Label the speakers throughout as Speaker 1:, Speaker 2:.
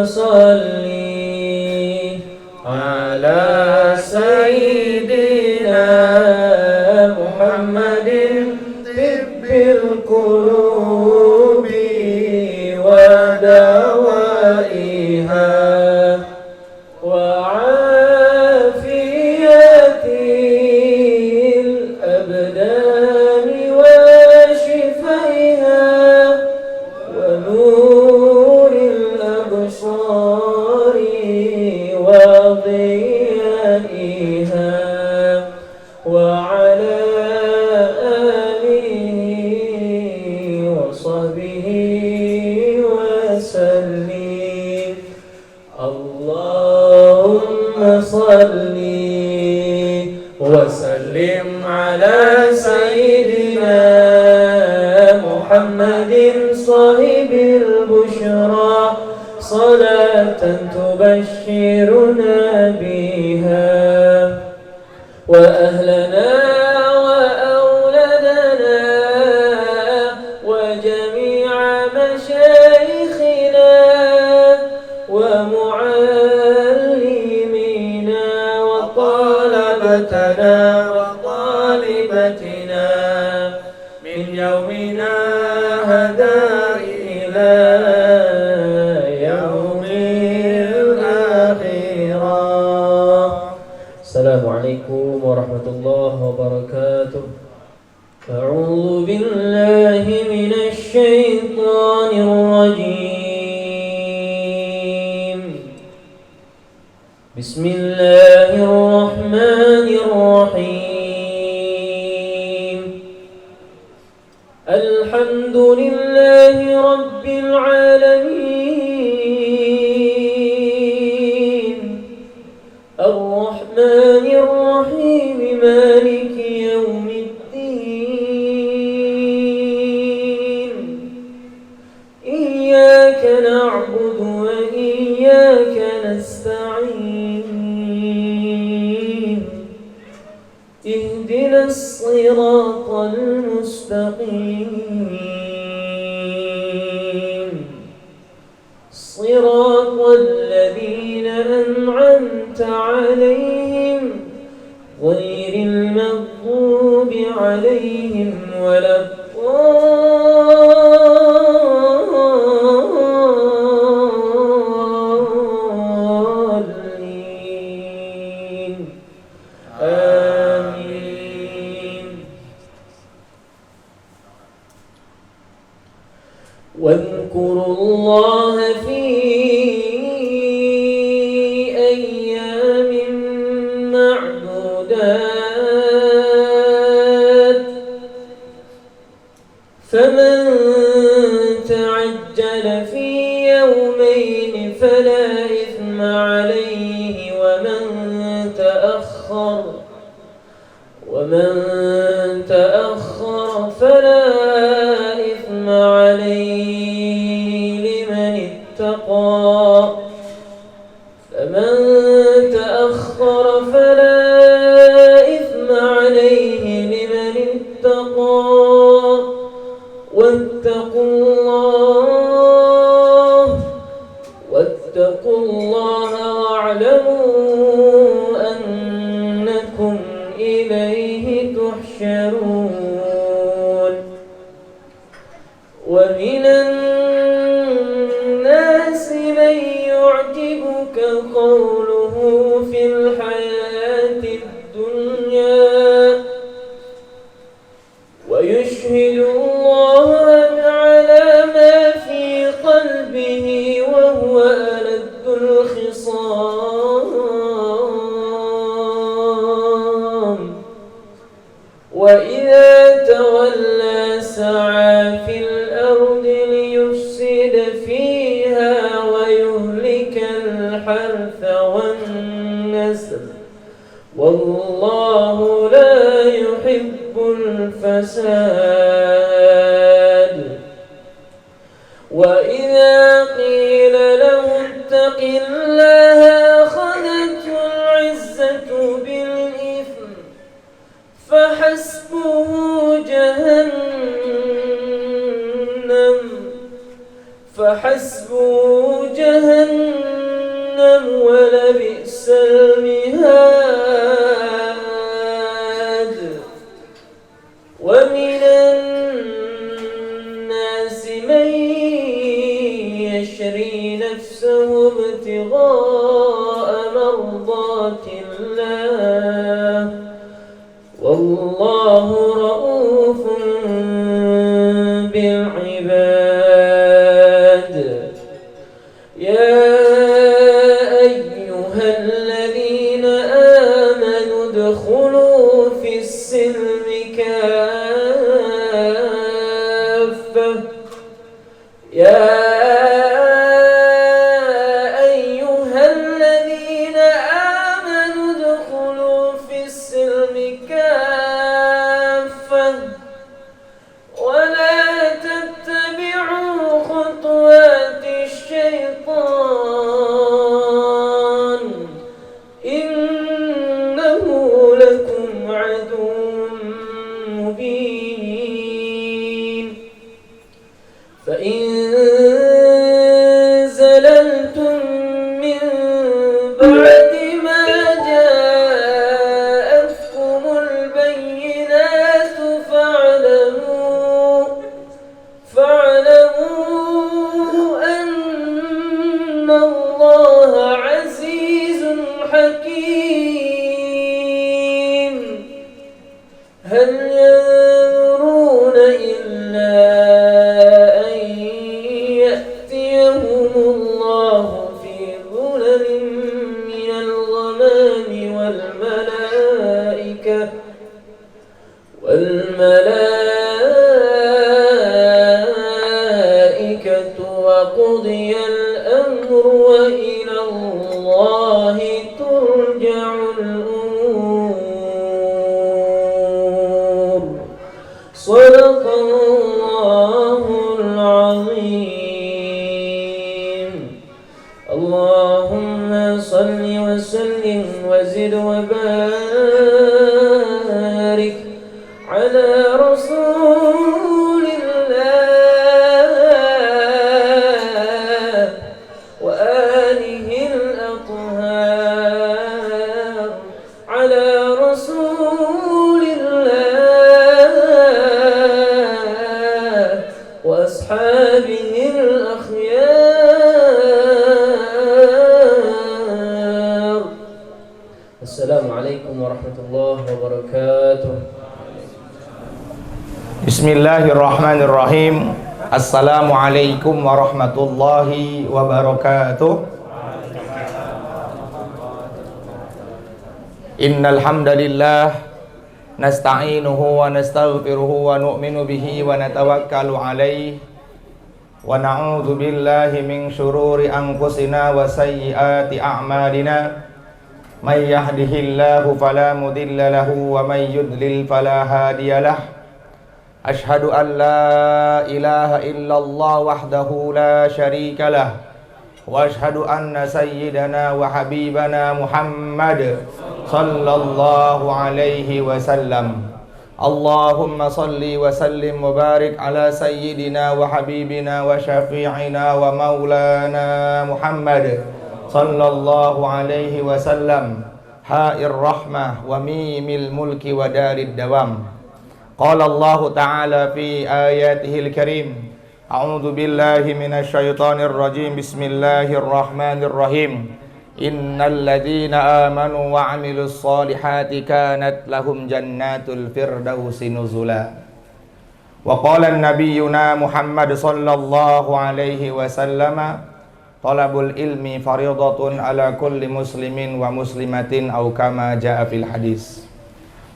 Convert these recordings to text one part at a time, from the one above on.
Speaker 1: صل على سيدنا محمد طب القلوب ودوائها وعافية الأبدان وشفائها ونور الأبصار وضيائها وعلى آله وصحبه وسلم. اللهم صل وسلم على سيدنا محمد صاحب البشرى صلاة تبشرنا بها وأهلنا وأولادنا وجميع مشايخنا ومعلمينا وطلبتنا وطالبتنا من يومنا هذا إلى يوم الآخرة. السلام عليكم ورحمة الله وبركاته. أعوذ بالله من الشيطان الرجيم. بسم الله الرحمن الرحيم. الحمد لله رب العالمين الرحمن الرحيم مالك يوم الدين. إياك نعبد وإياك نستعين. اهدنا الصراط المستقيم صراط الذين أنعمت عليهم غير المغضوب عليهم ولا الضالين. آمين. واذكروا الله في أيام معدودات. فمن تعجل في يومين فلا إثم عليه ومن تأخر فلا إثم عليه لمن اتقى. فمن تأخر فلا إثم عليه لمن اتقى. واتقوا الله واعلموا أنكم إليه تحشرون. ومن الناس من يعجبك قوله في الحياة الدنيا ويشهد الله على ما في قلبه وهو ألد الخصام. وإذا تولى سعى في الأرض ليفسد فيها ويهلك الحرث والنسل والله لا يحب الفساد. وإذا قيل له اتق الله أخذته العزة بالإثم فحسبه جهنم فحسبه جهنم ولبئس المهاد ومن الناس من يشري نفسه ابتغاء مرضات الله والله رؤوف بالعباد يا أيها الذين آمنوا ادخلوا في السلم كافة يا أيها الذين آمنوا ادخلوا في السلم كافة ولا تتبعوا خطوات الشيطان إنه لكم عدو مبين فإن زللتم من بعد ما جاءتكم البينات فاعلموا أن الله عزيز حكيم هل ينظرون إلا أن يأتيهم الله في ظلل من الغمام والملائكة وقضي الأمر وإلى الله ترجع الأمور صدق الله العظيم اللهم صل وسلم وزد وبارك على رسول الله وآله الأطهار على رسول الله وأصحابه الأخيار السلام عليكم ورحمة الله وبركاته
Speaker 2: Bismillahirrahmanirrahim. Assalamualaikum warahmatullahi wabarakatuh. Innal hamdalillah nasta'inuhu wa nastaghfiruhu wa nu'minu bihi wa natawakkalu alaihi wa na'udzu billahi min syururi anfusina wa sayyiati a'malina. May yahdihillahu fala mudilla lahu wa may yudlil fala hadiyalah. Ashhadu an la ilaha illallah wahdahu la syarika lah wa ashhadu anna sayyidana wa habibana Muhammad sallallahu alaihi wasallam. Allahumma salli wa sallim wa barik ala sayyidina wa habibina wa syafi'ina wa maulana Muhammad sallallahu alaihi wasallam. Ha'ir rahmah wa mimil mulki wa darid dawam. Qala Allah Ta'ala fi ayatihil karim. A'udzu billahi minasy syaithanir rajim. Bismillahirrahmanirrahim. Innal ladzina amanu wa 'amilus solihati kanat lahum jannatul firdausi nuzula. Wa qala an-nabiyyuna Muhammad sallallahu alaihi wasallam, talabul ilmi fardhatun ala kulli muslimin wa muslimatin aw kama jaa fil hadis.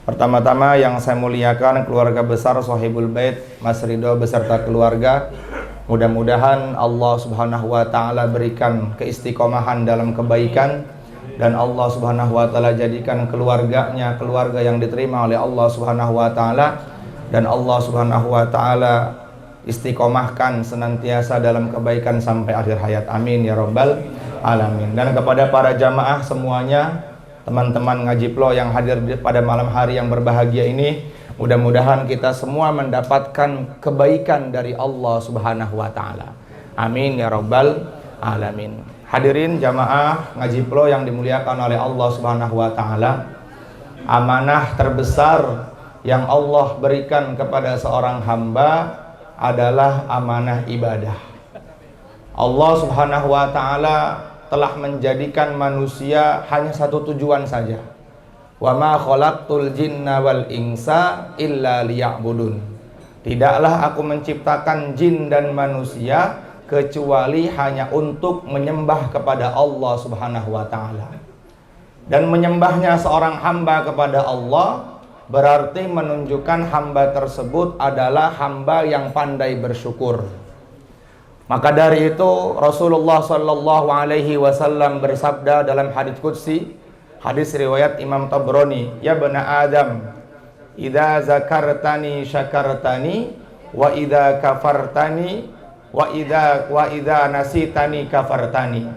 Speaker 2: Pertama-tama yang saya muliakan keluarga besar Sohibul Bait, Mas Ridho beserta keluarga. Mudah-mudahan Allah Subhanahu wa Ta'ala berikan keistiqomahan dalam kebaikan, dan Allah Subhanahu wa Ta'ala jadikan keluarganya keluarga yang diterima oleh Allah Subhanahu wa Ta'ala, dan Allah Subhanahu wa Ta'ala istiqomahkan senantiasa dalam kebaikan sampai akhir hayat. Amin ya rabbal alamin. Dan kepada para jamaah semuanya, teman-teman ngaji Plo yang hadir pada malam hari yang berbahagia ini, mudah-mudahan kita semua mendapatkan kebaikan dari Allah Subhanahu wa Ta'ala. Amin ya rabbal alamin. Hadirin jamaah ngaji pro yang dimuliakan oleh Allah Subhanahu wa taala. Amanah terbesar yang Allah berikan kepada seorang hamba adalah amanah ibadah. Allah Subhanahu wa taala telah menjadikan manusia hanya satu tujuan saja. Wa ma khalaqtul jinna wal insa illa liya'budun. Tidaklah aku menciptakan jin dan manusia kecuali hanya untuk menyembah kepada Allah Subhanahu wa taala. Dan menyembahnya seorang hamba kepada Allah berarti menunjukkan hamba tersebut adalah hamba yang pandai bersyukur. Maka dari itu Rasulullah sallallahu alaihi wasallam bersabda dalam hadis qudsi, hadis riwayat Imam Tabrani, "Ya bani Adam, idza zakartani syakartani wa idza kafartani wa idza nasitani kafartani."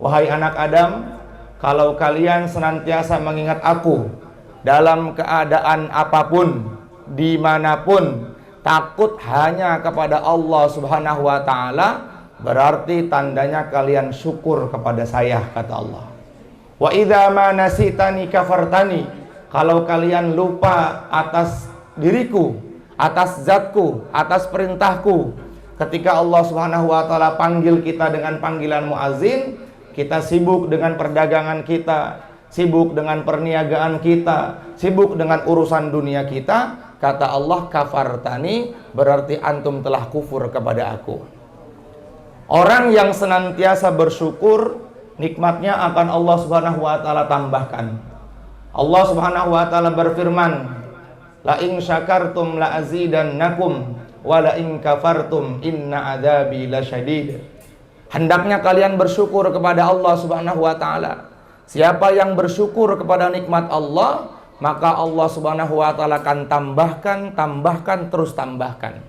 Speaker 2: Wahai anak Adam, kalau kalian senantiasa mengingat aku dalam keadaan apapun, dimanapun, takut hanya kepada Allah Subhanahu wa ta'ala, berarti tandanya kalian syukur kepada saya, kata Allah. Wa idza ma nasitani kafartani, kalau kalian lupa atas diriku, atas zatku, atas perintahku, ketika Allah Subhanahu wa ta'ala panggil kita dengan panggilan muazin, kita sibuk dengan perdagangan kita, sibuk dengan perniagaan kita, sibuk dengan urusan dunia kita, kata Allah, kafartani, berarti antum telah kufur kepada aku. Orang yang senantiasa bersyukur, nikmatnya akan Allah Subhanahu wa ta'ala tambahkan. Allah Subhanahu wa ta'ala berfirman, la in syakartum la azidannakum wa la in kafartum inna adzabi lasyadid. Hendaknya kalian bersyukur kepada Allah Subhanahu wa ta'ala. Siapa yang bersyukur kepada nikmat Allah, maka Allah Subhanahu wa ta'ala akan tambahkan, terus tambahkan.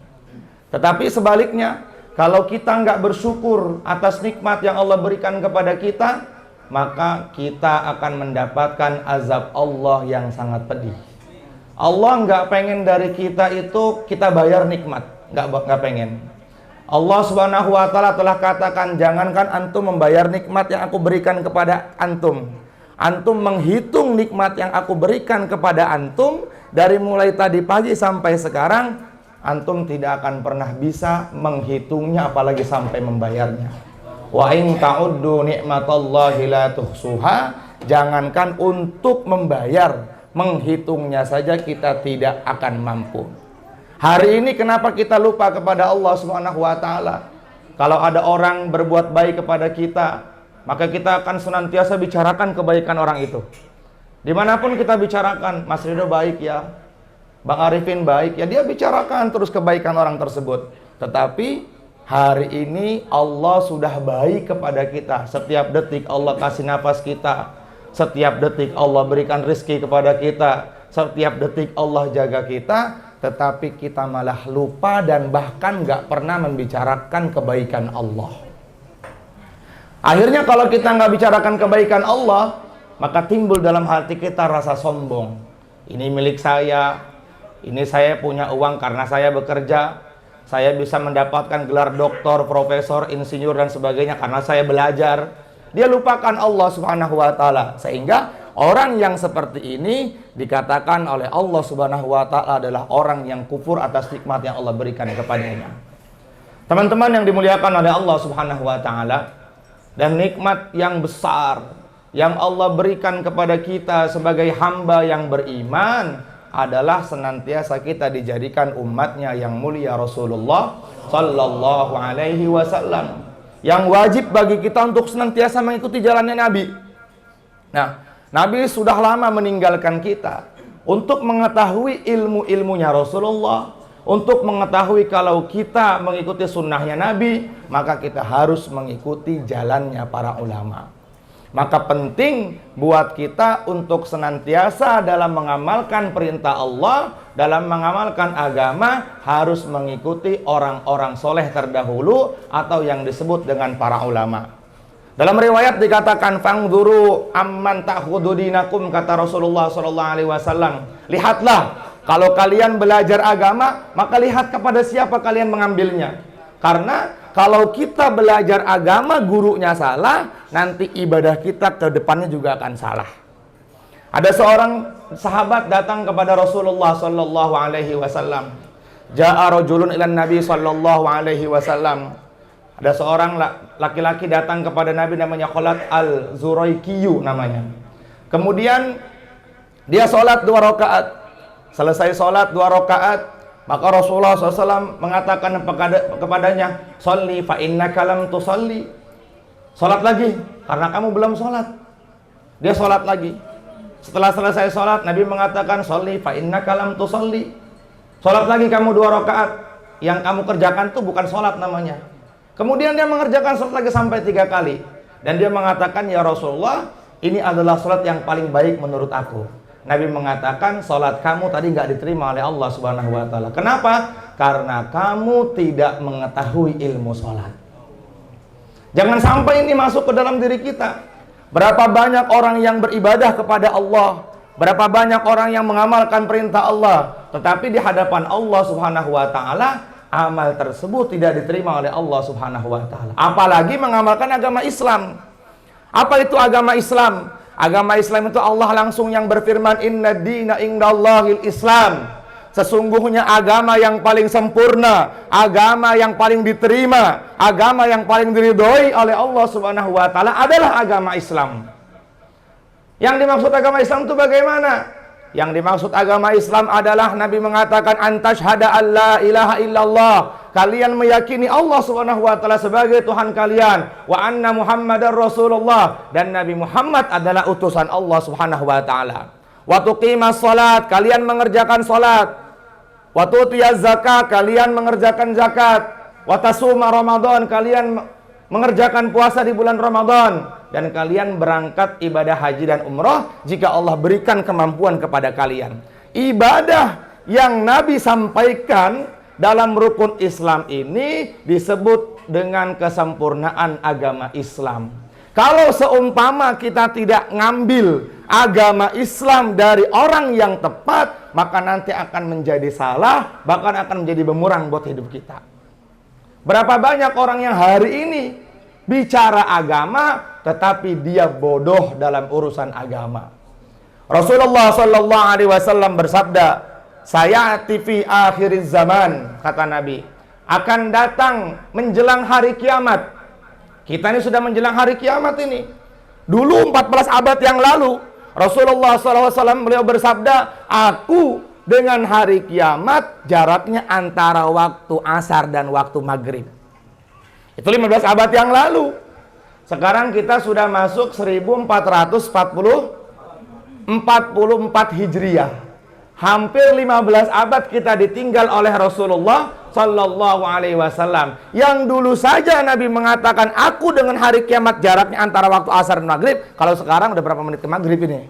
Speaker 2: Tetapi sebaliknya, kalau kita nggak bersyukur atas nikmat yang Allah berikan kepada kita, maka kita akan mendapatkan azab Allah yang sangat pedih. Allah nggak pengen dari kita itu kita bayar nikmat, nggak pengen. Allah Subhanahu wa ta'ala telah katakan, jangankan antum membayar nikmat yang aku berikan kepada antum, antum menghitung nikmat yang aku berikan kepada antum dari mulai tadi pagi sampai sekarang, antum tidak akan pernah bisa menghitungnya apalagi sampai membayarnya. Wa in ta'uddu ni'matallahi la tuhsuha, jangankan untuk membayar, menghitungnya saja kita tidak akan mampu. Hari ini kenapa kita lupa kepada Allah Subhanahu wa ta'ala? Kalau ada orang berbuat baik kepada kita, maka kita akan senantiasa bicarakan kebaikan orang itu. Dimanapun kita bicarakan, Mas Ridho baik ya, Bang Arifin baik ya, dia bicarakan terus kebaikan orang tersebut. Tetapi hari ini Allah sudah baik kepada kita. Setiap detik Allah kasih nafas kita, setiap detik Allah berikan rezeki kepada kita, setiap detik Allah jaga kita. Tetapi kita malah lupa dan bahkan gak pernah membicarakan kebaikan Allah. Akhirnya kalau kita nggak bicarakan kebaikan Allah, maka timbul dalam hati kita rasa sombong. Ini milik saya, ini saya punya uang karena saya bekerja, saya bisa mendapatkan gelar doktor, profesor, insinyur dan sebagainya karena saya belajar. Dia lupakan Allah Subhanahu wa ta'ala. Sehingga orang yang seperti ini dikatakan oleh Allah Subhanahu wa ta'ala adalah orang yang kufur atas nikmat yang Allah berikan kepadanya. Teman-teman yang dimuliakan oleh Allah Subhanahu wa ta'ala, dan nikmat yang besar yang Allah berikan kepada kita sebagai hamba yang beriman adalah senantiasa kita dijadikan umatnya yang mulia Rasulullah sallallahu alaihi wasallam, yang wajib bagi kita untuk senantiasa mengikuti jalannya Nabi. Nah, Nabi sudah lama meninggalkan kita untuk mengetahui ilmu-ilmunya Rasulullah, untuk mengetahui kalau kita mengikuti sunnahnya Nabi, maka kita harus mengikuti jalannya para ulama. Maka penting buat kita untuk senantiasa dalam mengamalkan perintah Allah, dalam mengamalkan agama, harus mengikuti orang-orang soleh terdahulu atau yang disebut dengan para ulama. Dalam riwayat dikatakan, fangduru amman ta'khudhu dinakum, kata Rasulullah SAW. Lihatlah, kalau kalian belajar agama, maka lihat kepada siapa kalian mengambilnya. Karena kalau kita belajar agama gurunya salah, nanti ibadah kita ke depannya juga akan salah. Ada seorang sahabat datang kepada Rasulullah sallallahu alaihi wasallam. Ja'a rajulun ilan Nabi sallallahu alaihi wasallam. Ada seorang laki-laki datang kepada Nabi, namanya Khalad al-Zuraiqiyu namanya. Kemudian dia sholat 2 rakaat. Selesai sholat 2 rakaat, maka Rasulullah SAW mengatakan kepadanya, "Sholli fa innaka lam tusalli." Sholat lagi, karena kamu belum sholat. Dia sholat lagi. Setelah selesai sholat, Nabi mengatakan, "Sholli fa innaka lam tusalli." Sholat lagi kamu 2 rakaat. Yang kamu kerjakan itu bukan sholat namanya. Kemudian dia mengerjakan sholat lagi sampai 3 kali. Dan dia mengatakan, "Ya Rasulullah, ini adalah sholat yang paling baik menurut aku." Nabi mengatakan, sholat kamu tadi nggak diterima oleh Allah Subhanahu wa Ta'ala. Kenapa? Karena kamu tidak mengetahui ilmu sholat. Jangan sampai ini masuk ke dalam diri kita. Berapa banyak orang yang beribadah kepada Allah, berapa banyak orang yang mengamalkan perintah Allah, tetapi di hadapan Allah Subhanahu wa Ta'ala, amal tersebut tidak diterima oleh Allah Subhanahu wa Ta'ala. Apalagi mengamalkan agama Islam. Apa itu agama Islam? Agama Islam itu Allah langsung yang berfirman, "Inna dina indallahil Islam." Sesungguhnya agama yang paling sempurna, agama yang paling diterima, agama yang paling diridhoi oleh Allah Subhanahu wa Ta'ala adalah agama Islam. Yang dimaksud agama Islam itu bagaimana? Yang dimaksud agama Islam adalah Nabi mengatakan, "Antashhada alla ilaha illallah." Kalian meyakini Allah Subhanahu wa Ta'ala sebagai Tuhan kalian, wa anna Muhammadar Rasulullah, dan Nabi Muhammad adalah utusan Allah Subhanahu wa Ta'ala. Wa tuqimas salat, kalian mengerjakan salat. Wa tutiyaz zakat, kalian mengerjakan zakat. Wa tasuma Ramadan, kalian mengerjakan puasa di bulan Ramadan. Dan kalian berangkat ibadah haji dan umrah jika Allah berikan kemampuan kepada kalian. Ibadah yang Nabi sampaikan dalam rukun Islam ini disebut dengan kesempurnaan agama Islam. Kalau seumpama kita tidak ngambil agama Islam dari orang yang tepat, maka nanti akan menjadi salah, bahkan akan menjadi bumerang buat hidup kita. Berapa banyak orang yang hari ini bicara agama, tetapi dia bodoh dalam urusan agama. Rasulullah sallallahu alaihi wasallam bersabda, "Sayati fi akhiriz zaman," kata Nabi, akan datang menjelang hari kiamat. Kita ini sudah menjelang hari kiamat ini. Dulu 14 abad yang lalu, Rasulullah SAW beliau bersabda, "Aku dengan hari kiamat jaraknya antara waktu asar dan waktu maghrib." Itu 15 abad yang lalu. Sekarang kita sudah masuk 1444 Hijriah. Hampir 15 abad kita ditinggal oleh Rasulullah Sallallahu Alaihi Wasallam. Yang dulu saja Nabi mengatakan, "Aku dengan hari kiamat jaraknya antara waktu asar dan maghrib." Kalau sekarang udah berapa menit ke maghrib ini?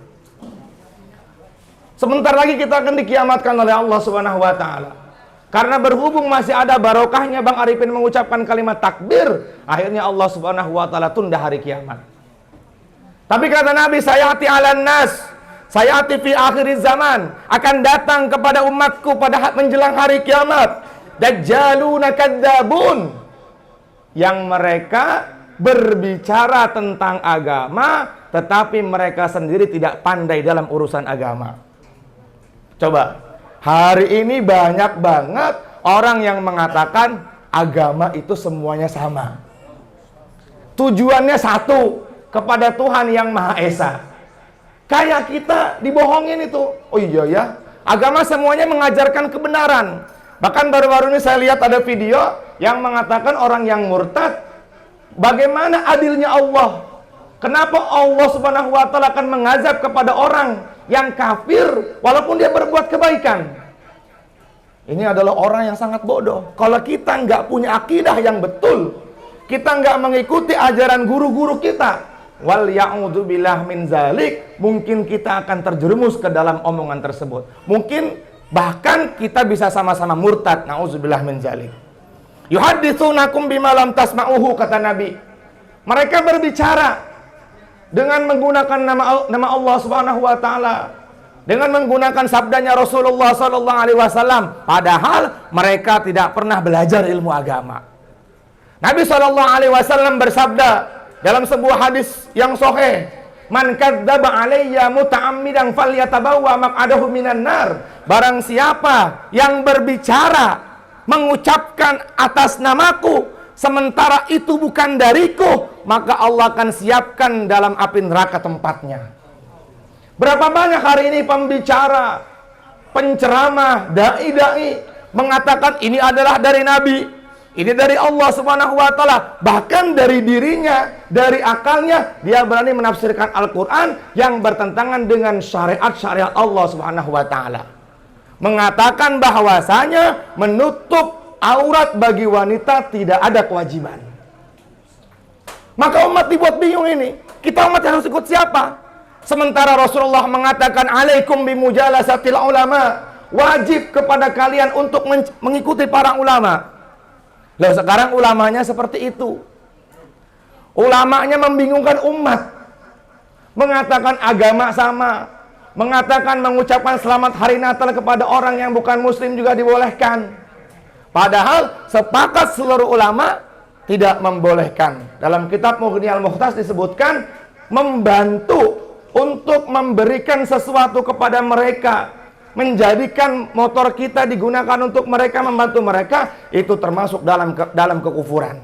Speaker 2: Sebentar lagi kita akan dikiamatkan oleh Allah Subhanahu Wa Taala. Karena berhubung masih ada barokahnya Bang Arifin mengucapkan kalimat takbir, akhirnya Allah Subhanahu Wa Taala tunda hari kiamat. Tapi kata Nabi, "Sayati alan nas, sayati fi akhiriz zaman," akan datang kepada umatku pada menjelang hari kiamat, dajjaluna kadzabun, yang mereka berbicara tentang agama tetapi mereka sendiri tidak pandai dalam urusan agama. Coba, hari ini banyak banget orang yang mengatakan agama itu semuanya sama. Tujuannya satu, kepada Tuhan yang Maha Esa. Kayak kita dibohongin itu. Oh iya ya, agama semuanya mengajarkan kebenaran. Bahkan baru-baru ini saya lihat ada video yang mengatakan orang yang murtad, bagaimana adilnya Allah? Kenapa Allah Subhanahu wa Ta'ala akan mengazab kepada orang yang kafir walaupun dia berbuat kebaikan? Ini adalah orang yang sangat bodoh. Kalau kita nggak punya akidah yang betul, kita nggak mengikuti ajaran guru-guru kita, wal ya'udzubillah min zalik, mungkin kita akan terjerumus ke dalam omongan tersebut. Mungkin bahkan kita bisa sama-sama murtad, na'udzubillah min zalik. Yuhadditsunakum bima lam tasma'uhu, kata Nabi. Mereka berbicara dengan menggunakan nama Allah Subhanahu wa Ta'ala, dengan menggunakan sabdanya Rasulullah sallallahu alaihi wasallam, padahal mereka tidak pernah belajar ilmu agama. Nabi SAW bersabda dalam sebuah hadis yang sahih, "Man kadzdzaba alayya muta'ammidan falyatabawwa maq'adahu minan nar." Barang siapa yang berbicara, mengucapkan atas namaku, sementara itu bukan dariku, maka Allah akan siapkan dalam api neraka tempatnya. Berapa banyak hari ini pembicara, penceramah, dai-dai mengatakan ini adalah dari Nabi, ini dari Allah Subhanahu wa taala, bahkan dari dirinya, dari akalnya dia berani menafsirkan Al-Qur'an yang bertentangan dengan syariat Allah Subhanahu wa taala. Mengatakan bahwasanya menutup aurat bagi wanita tidak ada kewajiban. Maka umat dibuat bingung ini. Kita umat harus ikut siapa? Sementara Rasulullah mengatakan alaikum bimujalasatil ulama, wajib kepada kalian untuk mengikuti para ulama. Loh, sekarang ulamanya seperti itu. Ulamanya membingungkan umat. Mengatakan agama sama, mengatakan mengucapkan selamat hari Natal kepada orang yang bukan muslim juga dibolehkan. Padahal sepakat seluruh ulama tidak membolehkan. Dalam kitab Mughni al-Muhtas disebutkan membantu untuk memberikan sesuatu kepada mereka, menjadikan motor kita digunakan untuk mereka, membantu mereka, itu termasuk dalam kekufuran.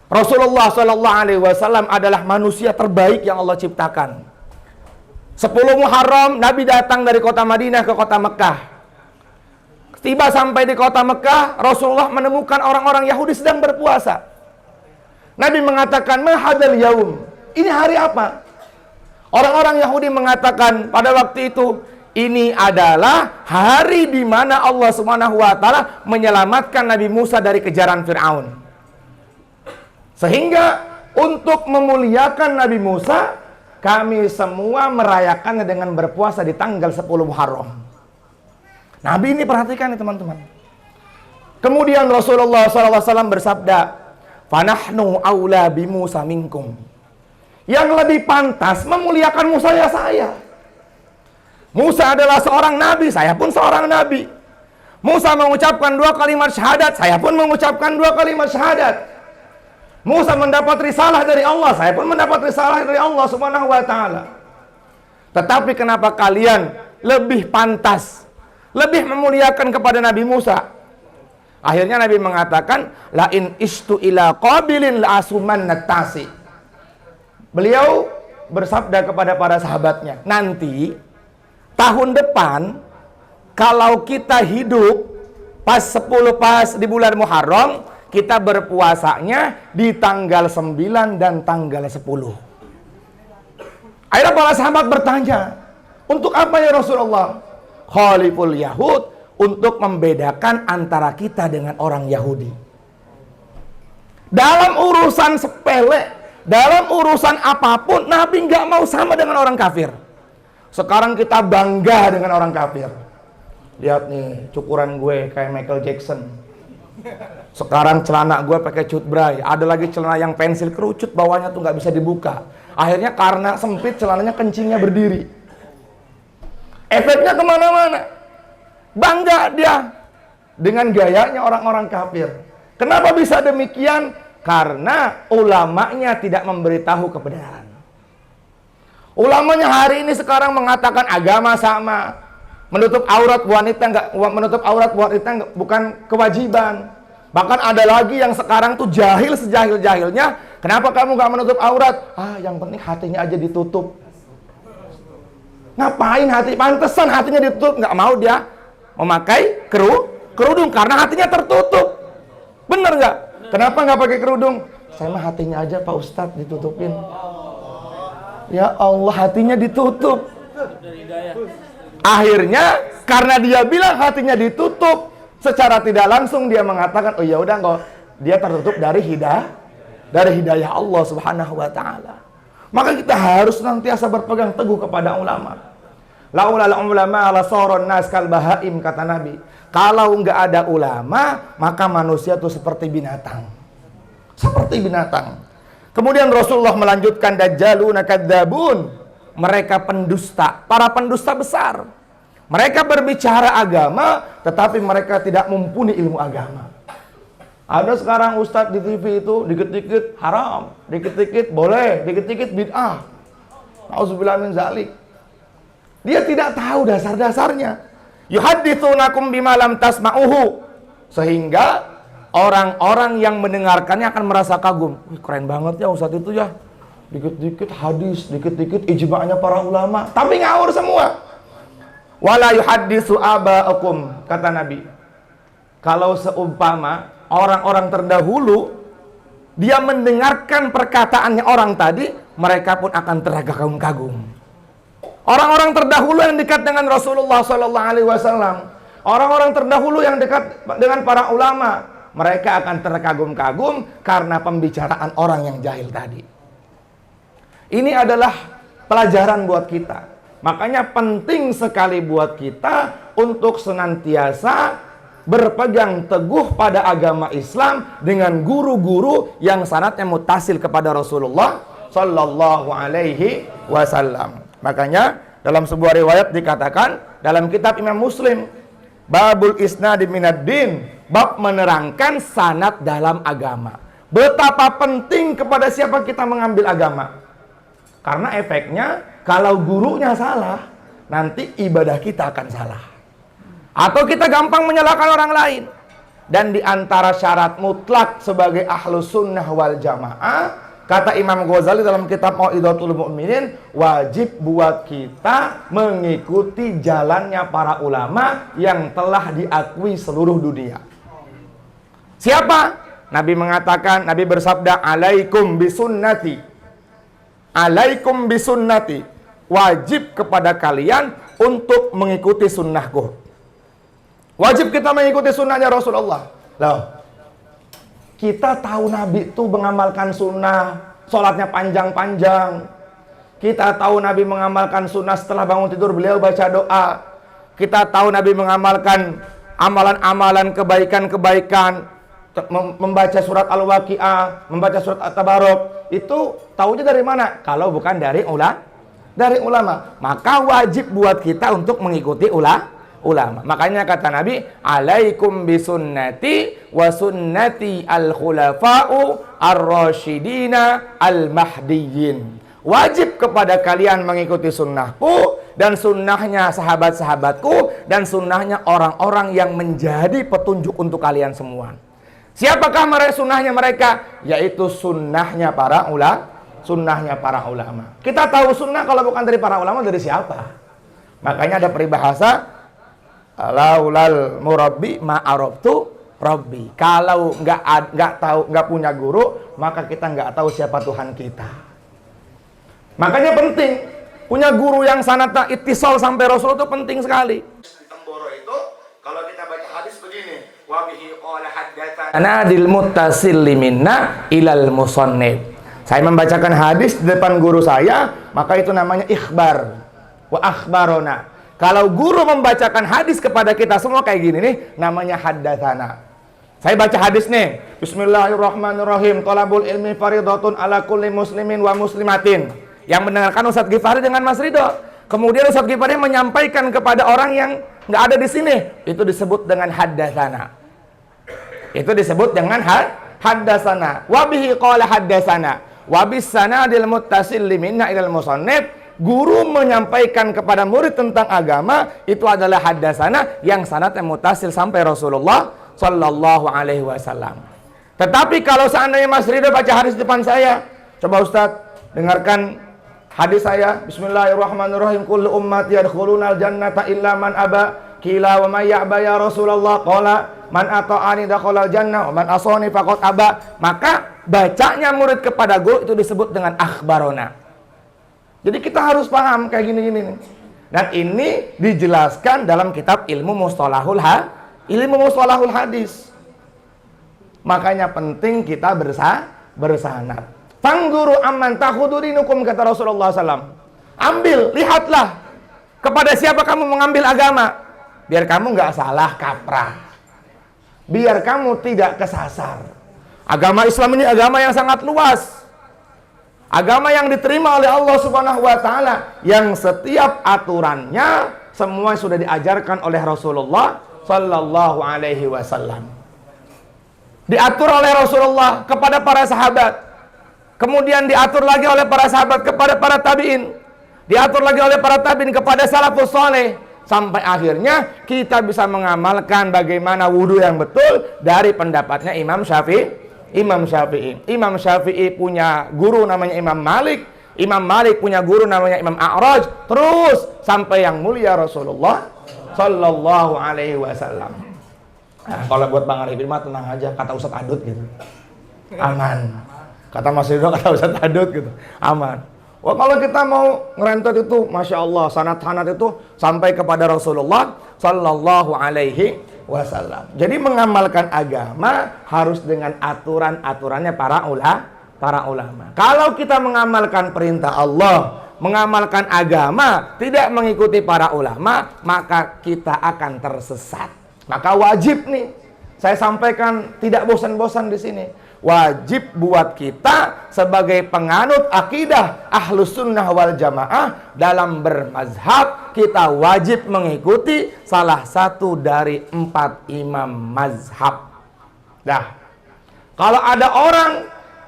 Speaker 2: Rasulullah SAW adalah manusia terbaik yang Allah ciptakan. 10 Muharram Nabi datang dari kota Madinah ke kota Mekah. Tiba sampai di kota Mekah, Rasulullah menemukan orang-orang Yahudi sedang berpuasa. Nabi mengatakan, "Ma hadzal yaum?" Ini hari apa? Orang-orang Yahudi mengatakan pada waktu itu, ini adalah hari di mana Allah Subhanahu wa taala menyelamatkan Nabi Musa dari kejaran Firaun. Sehingga untuk memuliakan Nabi Musa, kami semua merayakannya dengan berpuasa di tanggal 10 Muharram. Nabi ini perhatikan nih teman-teman. Kemudian Rasulullah SAW bersabda, "Fanahnu aula bi Musa minkum." Yang lebih pantas memuliakan Musa ya saya. Musa adalah seorang nabi, saya pun seorang nabi. Musa mengucapkan 2 kalimat syahadat, saya pun mengucapkan 2 kalimat syahadat. Musa mendapat risalah dari Allah, saya pun mendapat risalah dari Allah Subhanahu wa taala. Tetapi kenapa kalian lebih pantas, lebih memuliakan kepada Nabi Musa? Akhirnya Nabi mengatakan, "La in istu ila qabilin la asuman natasi." Beliau bersabda kepada para sahabatnya, nanti tahun depan kalau kita hidup pas 10 pas di bulan Muharram, kita berpuasanya di tanggal 9 dan tanggal 10. Akhirnya para sahabat bertanya, untuk apa ya Rasulullah? Khaliful Yahud, untuk membedakan antara kita dengan orang Yahudi. Dalam urusan sepele, dalam urusan apapun, Nabi nggak mau sama dengan orang kafir. Sekarang kita bangga dengan orang kafir. Lihat nih, cukuran gue kayak Michael Jackson. Sekarang celana gue pakai cut bray. Ada lagi celana yang pensil kerucut, bawahnya tuh nggak bisa dibuka. Akhirnya karena sempit, celananya kencingnya berdiri. Efeknya kemana-mana. Bangga dia dengan gayanya orang-orang kafir. Kenapa bisa demikian? Karena ulamanya tidak memberitahu kebenaran. Ulamanya hari ini sekarang mengatakan agama sama, menutup aurat wanita bukan kewajiban. Bahkan ada lagi yang sekarang tuh jahil sejahil-jahilnya, kenapa kamu gak menutup aurat? Yang penting hatinya aja ditutup. Ngapain hati? Pantesan hatinya ditutup, nggak mau dia memakai kerudung karena hatinya tertutup. Bener nggak? Kenapa nggak pakai kerudung? Saya mah hatinya aja Pak Ustadz ditutupin. Ya Allah, hatinya ditutup. Akhirnya karena dia bilang hatinya ditutup, secara tidak langsung dia mengatakan, oh ya udah kok dia tertutup dari hidayah Allah Subhanahu wa taala. Maka kita harus senantiasa berpegang teguh kepada ulama. Laulal ulama la saron nas kal bahaim, kata Nabi. Kalau nggak ada ulama, maka manusia itu seperti binatang. Seperti binatang. Kemudian Rasulullah melanjutkan, dajjaluna kadzabun. Mereka pendusta, para pendusta besar. Mereka berbicara agama, tetapi mereka tidak mumpuni ilmu agama. Ada sekarang ustadz di TV itu dikit-dikit haram, dikit-dikit boleh, dikit-dikit bid'ah. Auzubillah min zalik. Dia tidak tahu dasar-dasarnya. Yuhadditsunakum bima lam tasma'uhu. Sehingga orang-orang yang mendengarkannya akan merasa kagum. Wih, keren banget ya ustadz itu ya. Dikit-dikit hadis, dikit-dikit ijma'nya para ulama, tapi ngawur semua. Wala yuhadditsu aba'akum, kata Nabi. Kalau seumpama orang-orang terdahulu dia mendengarkan perkataannya orang tadi, mereka pun akan terkagum-kagum. Orang-orang terdahulu yang dekat dengan Rasulullah SAW, orang-orang terdahulu yang dekat dengan para ulama, mereka akan terkagum-kagum karena pembicaraan orang yang jahil tadi. Ini adalah pelajaran buat kita. Makanya penting sekali buat kita untuk senantiasa berpegang teguh pada agama Islam dengan guru-guru yang sanadnya muttasil kepada Rasulullah sallallahu alaihi wasallam. Makanya dalam sebuah riwayat dikatakan dalam kitab Imam Muslim, babul isnad minad din, bab menerangkan sanad dalam agama. Betapa penting kepada siapa kita mengambil agama. Karena efeknya kalau gurunya salah, nanti ibadah kita akan salah. Atau kita gampang menyalahkan orang lain. Dan di antara syarat mutlak sebagai ahlus sunnah wal jamaah, kata Imam Ghazali dalam kitab Mau'izatul Mu'minin, wajib buat kita mengikuti jalannya para ulama yang telah diakui seluruh dunia. Siapa? Nabi mengatakan, Nabi bersabda, alaikum bisunnati. Alaikum bisunnati. Wajib kepada kalian untuk mengikuti sunnahku. Wajib kita mengikuti sunnahnya Rasulullah. Loh, kita tahu Nabi itu mengamalkan sunnah, sholatnya panjang-panjang. Kita tahu Nabi mengamalkan sunnah setelah bangun tidur beliau baca doa. Kita tahu Nabi mengamalkan amalan-amalan kebaikan-kebaikan, membaca surat Al-Waqi'ah, membaca surat At-Tabarok. Itu tahunya dari mana? Kalau bukan dari ulama. Maka wajib buat kita untuk mengikuti ulama. Makanya kata Nabi, alaikum bisunnati wa sunnati al-khulafa'u ar-rasyidina al-mahdiyyin. Wajib kepada kalian mengikuti sunnahku dan sunnahnya sahabat-sahabatku dan sunnahnya orang-orang yang menjadi petunjuk untuk kalian semua. Siapakah sunnahnya mereka? Yaitu sunnahnya para ulama. Kita tahu sunnah kalau bukan dari para ulama dari siapa? Makanya ada peribahasa, laulal murabbi ma'arabtu rabbi. Kalau nggak punya guru, maka kita nggak tahu siapa Tuhan kita. Makanya penting punya guru yang sanadnya ittisal sampai Rasul itu penting sekali. Di Temboro itu kalau kita baca hadis begini, wa bihi qala haddatsana adil muttasil liminna ilal musannif. Saya membacakan hadis di depan guru saya, maka itu namanya ikhbar. Wa akhbarona. Kalau guru membacakan hadis kepada kita semua kayak gini nih, namanya haddatsana. Saya baca hadis nih. Bismillahirrahmanirrahim. Thalabul ilmi fardhatun ala kulli muslimin wa muslimatin. Yang mendengarkan Ustadz Ghifari dengan Mas Ridho. Kemudian Ustadz Ghifari menyampaikan kepada orang yang nggak ada di sini. Itu disebut dengan haddatsana. Itu disebut dengan haddatsana. Wa bihi qala haddatsana. Wa bis sanadil muttasil liminna ilal musannif. Guru menyampaikan kepada murid tentang agama, itu adalah haddatsana yang sanadnya muttasil sampai Rasulullah sallallahu alaihi wasallam. Tetapi kalau seandainya Mas Ridho baca hadis depan saya, coba Ustadz dengarkan hadis saya. Bismillahirrahmanirrahim. Kullu ummati yadkhulunal jannata illa man aba. Qila wa may ya'ba ya Rasulullah? Qala man ata'ani dakhalal jannah wa man asani faqad aba. Maka bacanya murid kepada guru itu disebut dengan akhbarona. Jadi kita harus paham kayak gini-gini. Dan ini dijelaskan dalam kitab ilmu mustalahul hadis. Makanya penting kita bersanad. Fangguru amman takhudurinukum, kata Rasulullah SAW. Ambil, lihatlah kepada siapa kamu mengambil agama. Biar kamu nggak salah kaprah. Biar kamu tidak kesasar. Agama Islam ini agama yang sangat luas. Agama yang diterima oleh Allah Subhanahu wa taala, yang setiap aturannya semua sudah diajarkan oleh Rasulullah sallallahu alaihi wasallam. diatur oleh Rasulullah kepada para sahabat, kemudian diatur lagi oleh para sahabat kepada para tabi'in, diatur lagi oleh para tabi'in kepada salafus saleh, sampai akhirnya kita bisa mengamalkan bagaimana wudhu yang betul dari pendapatnya Imam Syafi'i. Imam Syafi'i punya guru namanya Imam Malik, Imam Malik punya guru namanya Imam A'raj, terus sampai yang mulia Rasulullah Sallallahu Alaihi Wasallam. Nah, kalau buat Bang Arifin mah tenang aja, kata Ustadz Adut gitu, aman. Kata Mas Ridho, kata Ustadz Adut gitu, aman. Wah, kalau kita mau ngerentet itu, Masya Allah, sanad-sanad itu sampai kepada Rasulullah Sallallahu Alaihi Wasallam. Jadi mengamalkan agama harus dengan aturan-aturannya para ulama. Kalau kita mengamalkan perintah Allah, mengamalkan agama, tidak mengikuti para ulama, maka kita akan tersesat. Maka wajib nih, saya sampaikan tidak bosan-bosan di sini. Wajib buat kita sebagai penganut akidah Ahlus Sunnah wal Jamaah dalam bermazhab, kita wajib mengikuti salah satu dari 4 imam mazhab. Nah, kalau ada orang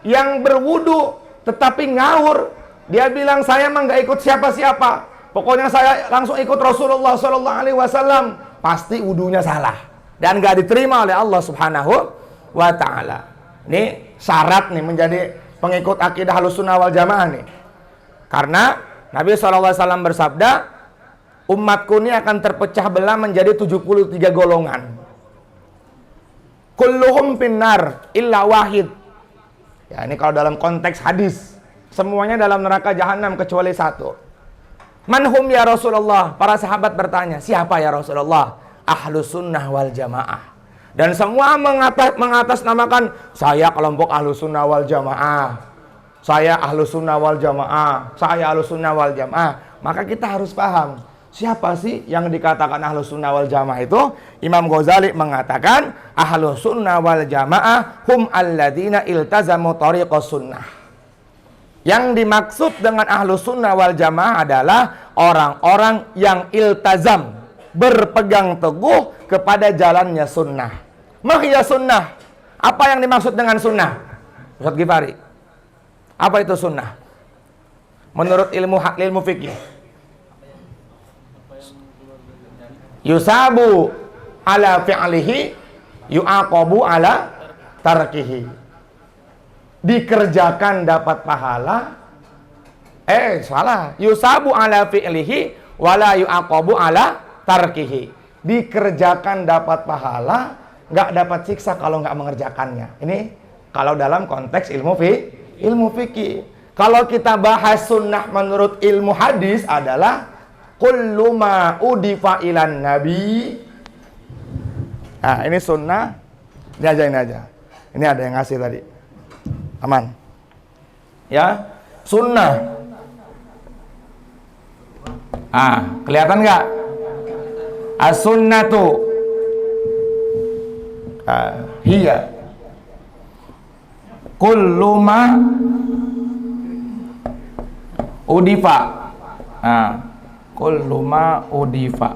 Speaker 2: yang berwudu tetapi ngawur, dia bilang saya emang nggak ikut siapa-siapa, pokoknya saya langsung ikut Rasulullah SAW, pasti wudunya salah dan nggak diterima oleh Allah Subhanahu wa Ta'ala. Ini syarat nih menjadi pengikut akidah Ahlussunnah wal Jamaah nih. Karena Nabi SAW bersabda, umatku ini akan terpecah belah menjadi 73 golongan. Kulluhum finnar illa wahid. Ya, ini kalau dalam konteks hadis, semuanya dalam neraka jahanam kecuali satu. Manhum ya Rasulullah? Para sahabat bertanya, siapa ya Rasulullah? Ahlussunnah wal Jamaah. Dan semua mengatasnamakan, saya kelompok Ahlussunnah wal Jamaah, saya Ahlussunnah wal Jamaah, saya Ahlussunnah wal Jamaah. Maka kita harus paham, siapa sih yang dikatakan Ahlussunnah wal Jamaah itu? Imam Ghazali mengatakan, Ahlussunnah wal Jamaah hum alladzina iltazamu tariqas sunnah. Yang dimaksud dengan Ahlussunnah wal Jamaah adalah orang-orang yang iltazam, berpegang teguh kepada jalannya sunnah. Mahya sunnah. Apa yang dimaksud dengan sunnah? Ustaz Gifari, apa itu sunnah? Menurut ilmu fikih, yusabu ala fi'lihi, yu'aqabu ala tarkihi. Dikerjakan dapat pahala. Salah. Yusabu ala fi'lihi wala yu'aqabu ala tarkihi. Dikerjakan dapat pahala, nggak dapat siksa kalau nggak mengerjakannya. Ini kalau dalam konteks ilmu fikih. Kalau kita bahas sunnah menurut ilmu hadis adalah kullu ma udifa ilan nabi. Nah, ini sunnah. Ini aja. Ini ada yang ngasih tadi. Aman. Ya, sunnah. Kelihatan nggak? As-sunnatu hiya kullu ma udifa. Kullu ma udifa.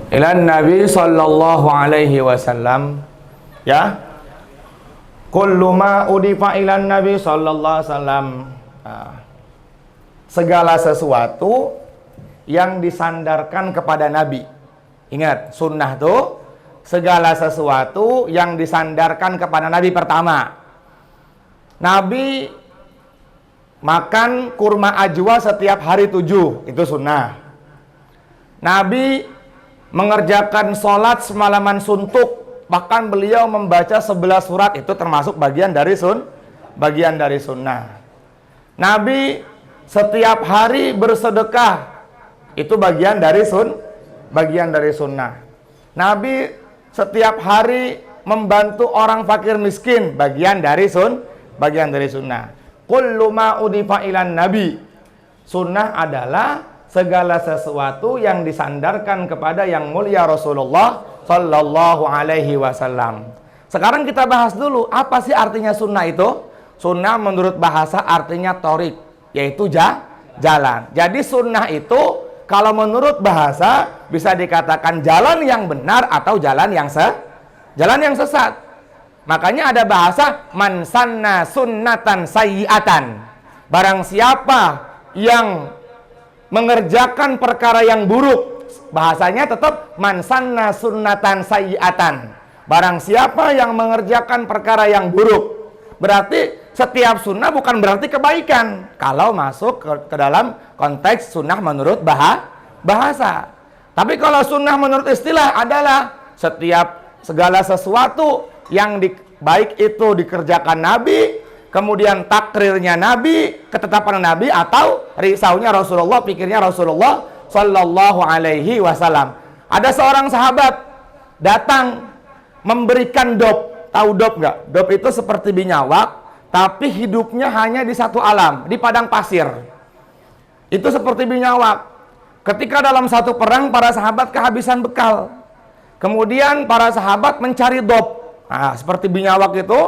Speaker 2: Ilan Nabi sallallahu alaihi wasallam, ya. Kullu ma udifa ilan Nabi sallallahu alaihi wasallam. Segala sesuatu yang disandarkan kepada Nabi. Ingat, sunnah tuh segala sesuatu yang disandarkan kepada Nabi. Pertama, Nabi makan kurma ajwa setiap hari 7, itu sunnah. Nabi mengerjakan sholat semalaman suntuk, bahkan beliau membaca 11 surat, itu termasuk bagian dari sunnah. Nabi setiap hari bersedekah, itu bagian dari sunnah. Nabi setiap hari membantu orang fakir miskin, bagian dari sunnah. Kullu ma udifa ilan nabi. Sunnah adalah segala sesuatu yang disandarkan kepada yang mulia Rasulullah sallallahu alaihi wasallam. Sekarang kita bahas dulu, apa sih artinya sunnah itu? Sunnah menurut bahasa artinya torik, yaitu jalan. Jadi sunnah itu Kalau menurut bahasa bisa dikatakan jalan yang benar atau jalan yang sesat. Makanya ada bahasa man sanna sunnatan sayyi'atan. Barang siapa yang mengerjakan perkara yang buruk, bahasanya tetap man sanna sunnatan sayyi'atan. Barang siapa yang mengerjakan perkara yang buruk. Berarti setiap sunnah bukan berarti kebaikan kalau masuk ke dalam konteks sunnah menurut bahasa. Tapi kalau sunnah menurut istilah adalah setiap segala sesuatu yang baik itu dikerjakan Nabi, kemudian takrirnya Nabi, ketetapan Nabi, atau risaunya Rasulullah, pikirnya Rasulullah Sallallahu Alaihi Wasallam. Ada seorang sahabat datang memberikan dop. Tahu dop nggak? Dop itu seperti binyawak, tapi hidupnya hanya di satu alam, di padang pasir. Itu seperti binyawak. Ketika dalam satu perang, para sahabat kehabisan bekal. Kemudian para sahabat mencari dop. Nah, seperti binyawak itu.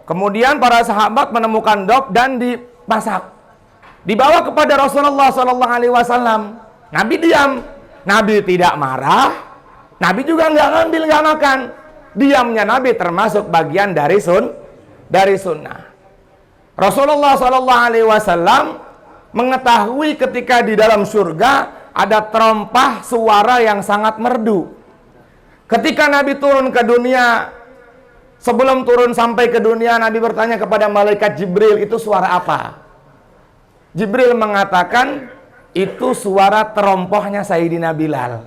Speaker 2: Kemudian para sahabat menemukan dop dan dimasak. Dibawa kepada Rasulullah SAW. Nabi diam. Nabi tidak marah. Nabi juga nggak ngambil, nggak makan. Diamnya Nabi termasuk bagian dari sunnah. Rasulullah SAW mengetahui ketika di dalam surga ada terompah suara yang sangat merdu. Ketika Nabi turun ke dunia, sebelum turun sampai ke dunia, Nabi bertanya kepada malaikat Jibril, itu suara apa? Jibril mengatakan, itu suara terompahnya Sayyidina Bilal.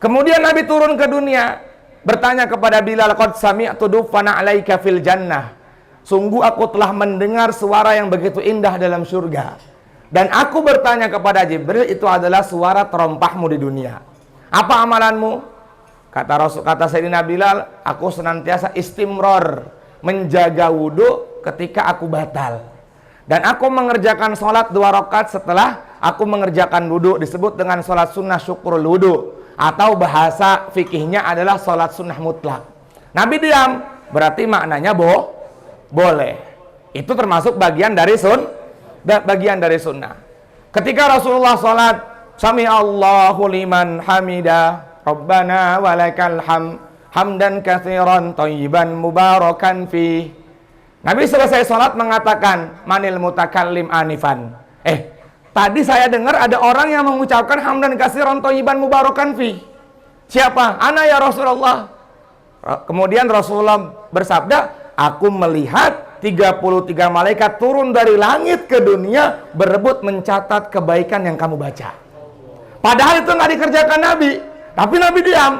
Speaker 2: Kemudian Nabi turun ke dunia, bertanya kepada Bilal, qad sami'tu dufana 'alaika fil jannah. Sungguh aku telah mendengar suara yang begitu indah dalam surga. Dan aku bertanya kepada Jibril, itu adalah suara terompahmu di dunia. Apa amalanmu? Kata Sayyidina Bilal, aku senantiasa istimror, menjaga wudhu ketika aku batal. Dan aku mengerjakan sholat 2 rakaat setelah aku mengerjakan wudhu, disebut dengan sholat sunnah syukurul wudhu. Atau bahasa fikihnya adalah sholat sunnah mutlak. Nabi diam, berarti maknanya boleh. Itu termasuk bagian dari sunnah. Ketika Rasulullah sholat, Sami Allahu liman hamidah, Rabbana walakal hamdan katsiran thayyiban mubarakan fi. Nabi selesai sholat mengatakan, manil mutakallim anifan. Tadi saya dengar ada orang yang mengucapkan hamdan katsiran thayyiban mubarakan fi. Siapa? Ana ya Rasulullah. Kemudian Rasulullah bersabda, aku melihat 33 malaikat turun dari langit ke dunia berebut mencatat kebaikan yang kamu baca. Padahal itu nggak dikerjakan Nabi, tapi Nabi diam.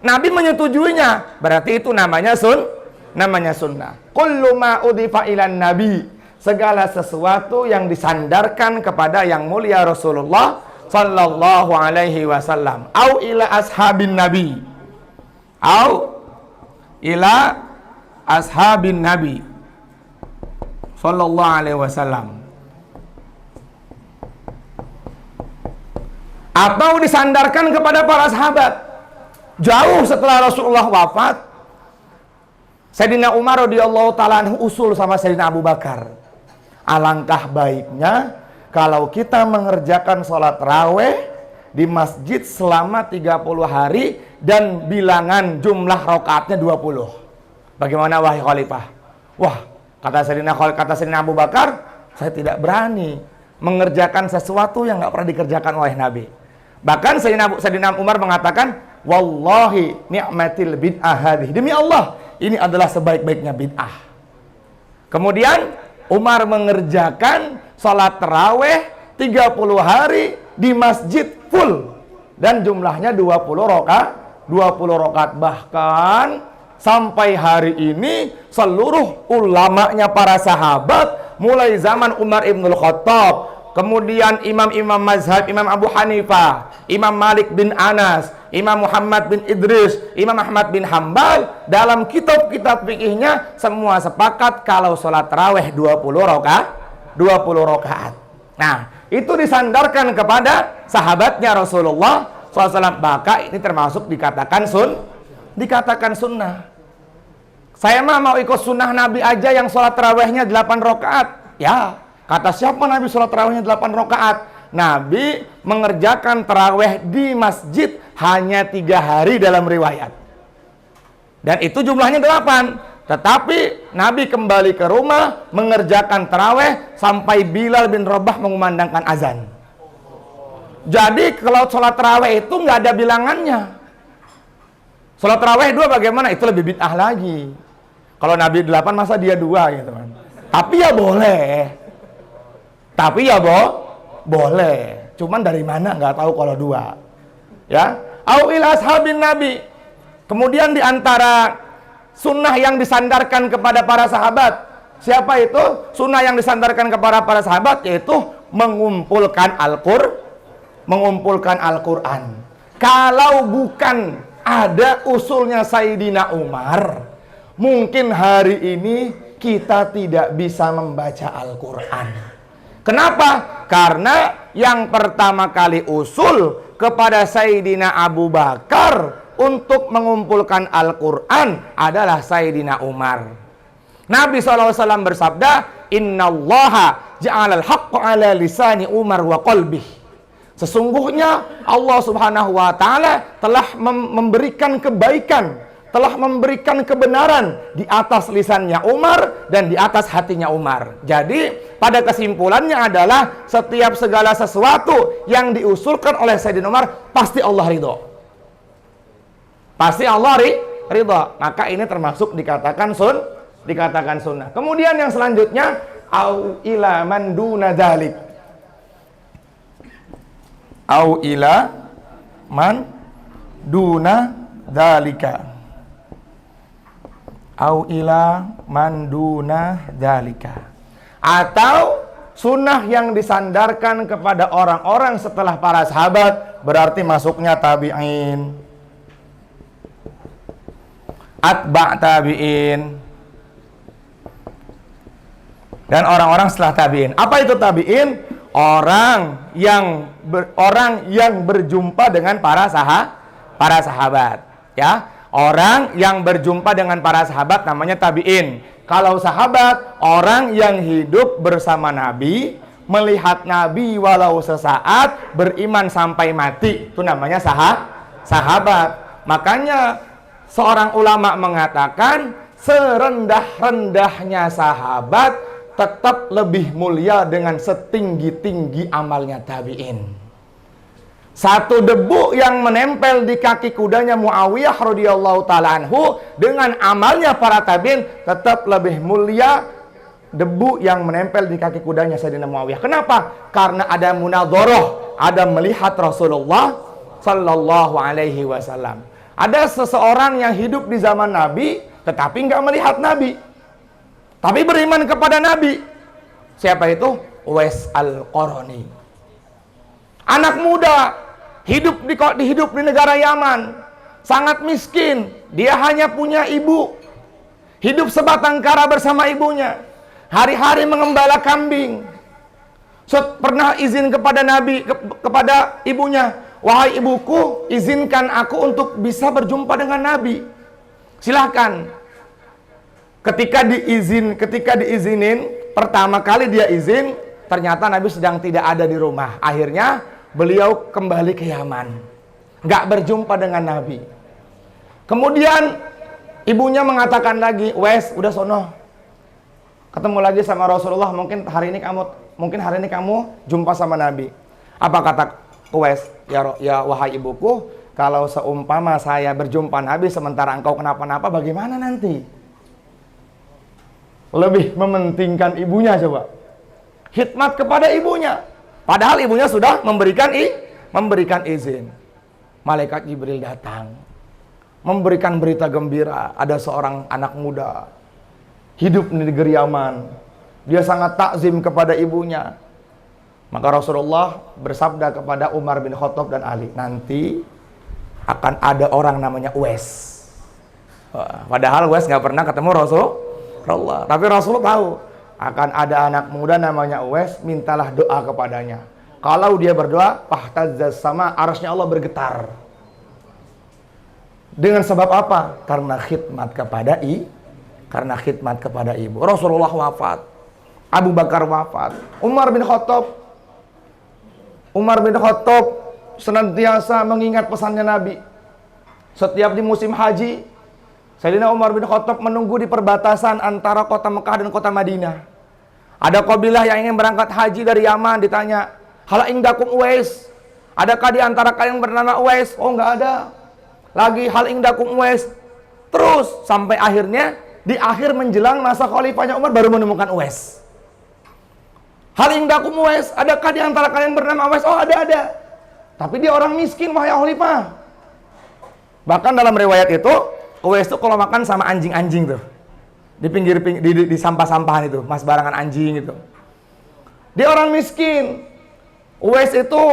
Speaker 2: Nabi menyetujuinya, berarti itu namanya sunnah. Kullu ma udhifa ilan nabi, segala sesuatu yang disandarkan kepada yang mulia Rasulullah Sallallahu Alaihi Wasallam, au ila ashabin nabi, au ila ashabin nabi Sallallahu Alaihi Wasallam, atau disandarkan kepada para sahabat. Jauh setelah Rasulullah wafat, Sayyidina Umar radhiyallahu ta'ala anhu usul sama Sayyidina Abu Bakar, alangkah baiknya kalau kita mengerjakan sholat raweh di masjid selama 30 hari dan bilangan jumlah rakaatnya 20. Bagaimana wahai khalifah? Wah, kata Sayyidina Abu Bakar, saya tidak berani mengerjakan sesuatu yang nggak pernah dikerjakan oleh Nabi. Bahkan Sayyidina Umar mengatakan, wallahi ni'matil bid'ah hadhihi, demi Allah ini adalah sebaik-baiknya bid'ah. Kemudian Umar mengerjakan sholat taraweh 30 hari di masjid full dan jumlahnya 20 rakaat. Bahkan sampai hari ini seluruh ulamanya para sahabat, mulai zaman Umar ibnul Khattab, kemudian imam-imam mazhab, Imam Abu Hanifah, Imam Malik bin Anas, Imam Muhammad bin Idris, Imam Ahmad bin Hambal, dalam kitab-kitab fikihnya semua sepakat kalau sholat taraweh 20 rakaat. Nah, itu disandarkan kepada sahabatnya Rasulullah SAW. Maka ini termasuk dikatakan sunnah. Saya mau ikut sunnah Nabi aja yang sholat tarawehnya 8 rakaat. Ya, kata siapa Nabi sholat tarawehnya 8 rakaat? Nabi mengerjakan taraweh di masjid hanya 3 hari dalam riwayat. Dan itu jumlahnya 8. Tetapi Nabi kembali ke rumah mengerjakan taraweh sampai Bilal bin Rabah mengumandangkan azan. Jadi kalau sholat taraweh itu nggak ada bilangannya. Sholat taraweh 2 bagaimana? Itu lebih bid'ah lagi. Kalau Nabi 8 masa dia 2 gitu kan. Tapi ya boleh. Tapi ya boleh. Cuman dari mana nggak tahu kalau 2. Ya. Au ila ashabin Nabi. Kemudian di antara sunnah yang disandarkan kepada para sahabat. Siapa itu? Sunnah yang disandarkan kepada para sahabat yaitu mengumpulkan Al-Quran. Kalau bukan ada usulnya Sayyidina Umar, mungkin hari ini kita tidak bisa membaca Al-Quran. Kenapa? Karena yang pertama kali usul kepada Sayyidina Abu Bakar untuk mengumpulkan Al-Quran adalah Sayyidina Umar. Nabi SAW bersabda, Innallaha ja'alal haqqa ala lisani Umar wa qalbih. Sesungguhnya Allah Subhanahu wa Ta'ala telah memberikan kebaikan, telah memberikan kebenaran di atas lisannya Umar dan di atas hatinya Umar. Jadi pada kesimpulannya adalah setiap segala sesuatu yang diusulkan oleh Sayyidina Umar pasti Allah ridho. Pasti Allah ridho. Maka ini termasuk dikatakan sunnah. Kemudian yang selanjutnya au ila man duna dzalik. Au ila man duna dzalika. Au ila man duna dzalika. Atau sunnah yang disandarkan kepada orang-orang setelah para sahabat, berarti masuknya tabi'in, atba' tabi'in, dan orang-orang setelah tabi'in. Apa itu tabi'in? Orang yang berjumpa dengan para sahabat, ya. Orang yang berjumpa dengan para sahabat namanya tabi'in. Kalau sahabat, orang yang hidup bersama Nabi, melihat Nabi walau sesaat, beriman sampai mati, itu namanya sahabat. Makanya seorang ulama mengatakan serendah-rendahnya sahabat tetap lebih mulia dengan setinggi-tinggi amalnya tabi'in. Satu debu yang menempel di kaki kudanya Muawiyah radhiyallahu ta'ala anhu dengan amalnya para tabi'in tetap lebih mulia debu yang menempel di kaki kudanya Sayyidina Muawiyah. Kenapa? Karena ada munadharah, ada melihat Rasulullah sallallahu alaihi wasallam. Ada seseorang yang hidup di zaman Nabi tetapi nggak melihat Nabi, tapi beriman kepada Nabi. Siapa itu? Uwais Al-Qarani. Anak muda, hidup di negara Yaman, sangat miskin. Dia hanya punya ibu. Hidup sebatang kara bersama ibunya. Hari-hari mengembala kambing. Pernah izin kepada Nabi, kepada ibunya, wahai ibuku, izinkan aku untuk bisa berjumpa dengan Nabi. Silahkan. Ketika diizinin, pertama kali dia izin, ternyata Nabi sedang tidak ada di rumah. Akhirnya beliau kembali ke Yaman, nggak berjumpa dengan Nabi. Kemudian ibunya mengatakan lagi, Wes, udah sono, ketemu lagi sama Rasulullah. Mungkin hari ini kamu jumpa sama Nabi. Apa kata Wes? Ya wahai ibuku, kalau seumpama saya berjumpa Nabi sementara engkau kenapa-napa, bagaimana nanti? Lebih mementingkan ibunya, coba. Khidmat kepada ibunya. Padahal ibunya sudah memberikan izin. Malaikat Jibril datang, memberikan berita gembira. Ada seorang anak muda hidup di negeri Yaman. Dia sangat takzim kepada ibunya. Maka Rasulullah bersabda kepada Umar bin Khattab dan Ali, nanti akan ada orang namanya Uwais. Padahal Uwais nggak pernah ketemu Rasulullah. Tapi Rasulullah tahu akan ada anak muda namanya Uwais, mintalah doa kepadanya. Kalau dia berdoa, fahtazzas sama, arasnya Allah bergetar. Dengan sebab apa? Karena khidmat kepada ibu. Rasulullah wafat, Abu Bakar wafat, Umar bin Khattab Umar bin Khattab senantiasa mengingat pesannya Nabi. Setiap di musim haji, Sayyidina Umar bin Khattab menunggu di perbatasan antara kota Mekah dan kota Madinah. Ada kabilah yang ingin berangkat haji dari Yaman, ditanya, "Hal indakum Uwais? Adakah di antara kalian bernama Uwais?" Oh, enggak ada. Lagi, "Hal indakum Uwais?" Terus sampai akhirnya di akhir menjelang masa khalifahnya Umar baru menemukan Uwais. "Hal indakum Uwais? Adakah di antara kalian bernama Uwais?" Oh, ada. Tapi dia orang miskin, wahai khalifah. Bahkan dalam riwayat itu, Uwais itu kalau makan sama anjing-anjing tuh. Di pinggir di sampah-sampahan itu, mas barangan anjing itu. Dia orang miskin. Uwais itu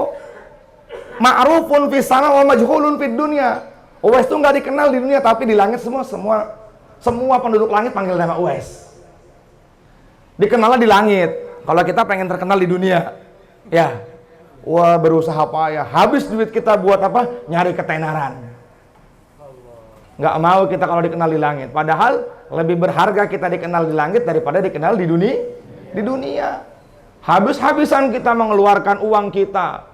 Speaker 2: ma'rufun fis sama wa majhulun fid dunya. Uwais itu nggak dikenal di dunia, tapi di langit semua penduduk langit panggil nama Uwais. Dikenalnya di langit. Kalau kita pengen terkenal di dunia, ya, wah berusaha payah, habis duit kita buat apa? Nyari ketenaran. Nggak mau kita kalau dikenal di langit. Padahal lebih berharga kita dikenal di langit daripada dikenal di dunia. Habis-habisan kita mengeluarkan uang kita.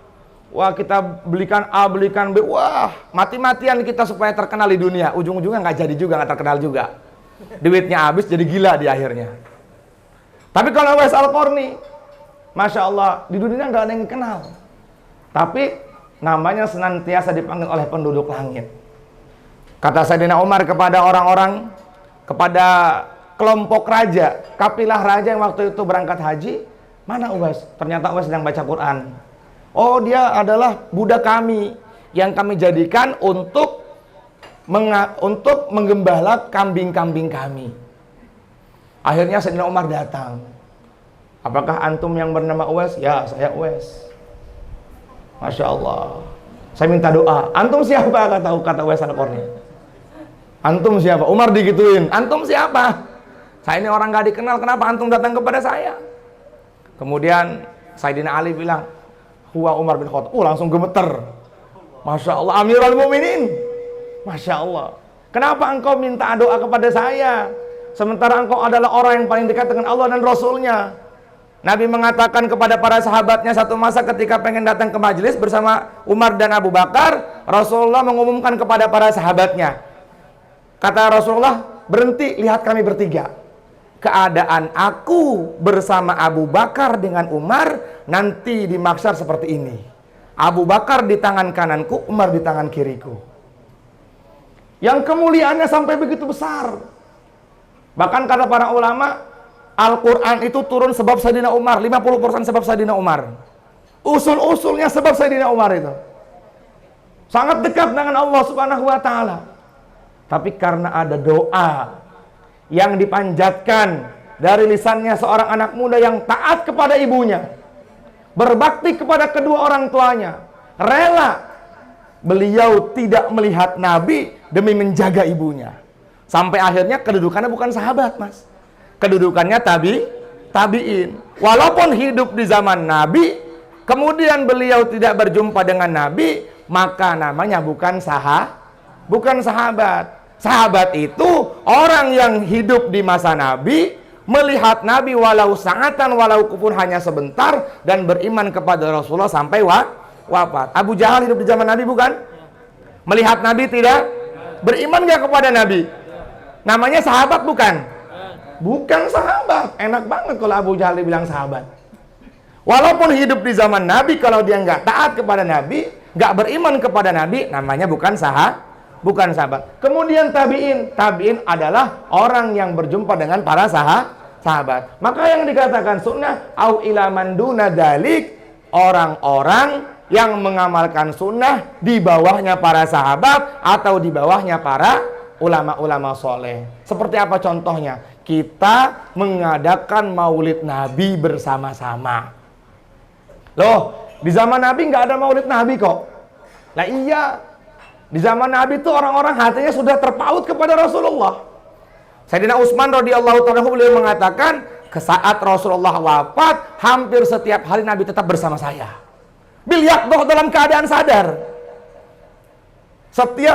Speaker 2: Wah, kita belikan A, belikan B. Wah, mati-matian kita supaya terkenal di dunia. Ujung-ujungnya nggak jadi juga, nggak terkenal juga. Duitnya habis, jadi gila di akhirnya. Tapi kalau Uwais Al-Qarni, Masya Allah, di dunia nggak ada yang kenal. Tapi namanya senantiasa dipanggil oleh penduduk langit. Kata Sayyidina Umar kepada orang-orang, kepada kelompok raja, kapilah raja yang waktu itu berangkat haji, "Mana Uwais?" Ternyata Uwais sedang baca Quran. "Oh, dia adalah budak kami yang kami jadikan untuk menggembala kambing-kambing kami." Akhirnya Sayyidina Umar datang. "Apakah antum yang bernama Uwais?" "Ya, saya Uwais." Masya Allah. "Saya minta doa." "Antum siapa?" kata Uwais Al-Qarni. "Antum siapa?" Umar digituin. "Antum siapa?" "Saya ini orang gak dikenal, kenapa antum datang kepada saya?" Kemudian Sayyidina Ali bilang, "Huwa Umar bin Khattab." Langsung gemeter. Masya Allah, Amirul Mukminin. Masya Allah. "Kenapa engkau minta doa kepada saya? Sementara engkau adalah orang yang paling dekat dengan Allah dan Rasulnya." Nabi mengatakan kepada para sahabatnya satu masa ketika pengen datang ke majelis bersama Umar dan Abu Bakar, Rasulullah mengumumkan kepada para sahabatnya. Kata Rasulullah, "Berhenti, lihat kami bertiga. Keadaan aku bersama Abu Bakar dengan Umar nanti di mahsyar seperti ini. Abu Bakar di tangan kananku, Umar di tangan kiriku." Yang kemuliaannya sampai begitu besar. Bahkan kata para ulama, Al-Quran itu turun sebab Sayyidina Umar, 50% sebab Sayyidina Umar. Usul-usulnya sebab Sayyidina Umar itu. Sangat dekat dengan Allah Subhanahu wa Ta'ala. Tapi karena ada doa yang dipanjatkan dari lisannya seorang anak muda yang taat kepada ibunya, berbakti kepada kedua orang tuanya, rela beliau tidak melihat Nabi demi menjaga ibunya. Sampai akhirnya kedudukannya bukan sahabat, Mas. Kedudukannya tabi'in. Walaupun hidup di zaman Nabi, kemudian beliau tidak berjumpa dengan Nabi, maka namanya bukan sahabat. Sahabat itu orang yang hidup di masa Nabi, melihat Nabi walau sa'atan, walau pun hanya sebentar, dan beriman kepada Rasulullah sampai wafat. Abu Jahal hidup di zaman Nabi bukan? Melihat Nabi tidak? Beriman gak kepada Nabi? Namanya sahabat bukan? Bukan sahabat. Enak banget kalau Abu Jahal dibilang sahabat. Walaupun hidup di zaman Nabi, kalau dia nggak taat kepada Nabi, nggak beriman kepada Nabi, namanya bukan sahabat. Kemudian tabi'in adalah orang yang berjumpa dengan para sahabat. Maka yang dikatakan sunnah au ila man duna dalik, orang-orang yang mengamalkan sunnah di bawahnya para sahabat atau di bawahnya para ulama-ulama soleh. Seperti apa contohnya? Kita mengadakan maulid Nabi bersama-sama. Loh, di zaman Nabi nggak ada maulid Nabi kok. Nah iya, di zaman Nabi itu orang-orang hatinya sudah terpaut kepada Rasulullah. Sayyidina Utsman radhiyallahu ta'ala beliau mengatakan, saat Rasulullah wafat, hampir setiap hari Nabi tetap bersama saya. Bilyaqdoh, dalam keadaan sadar.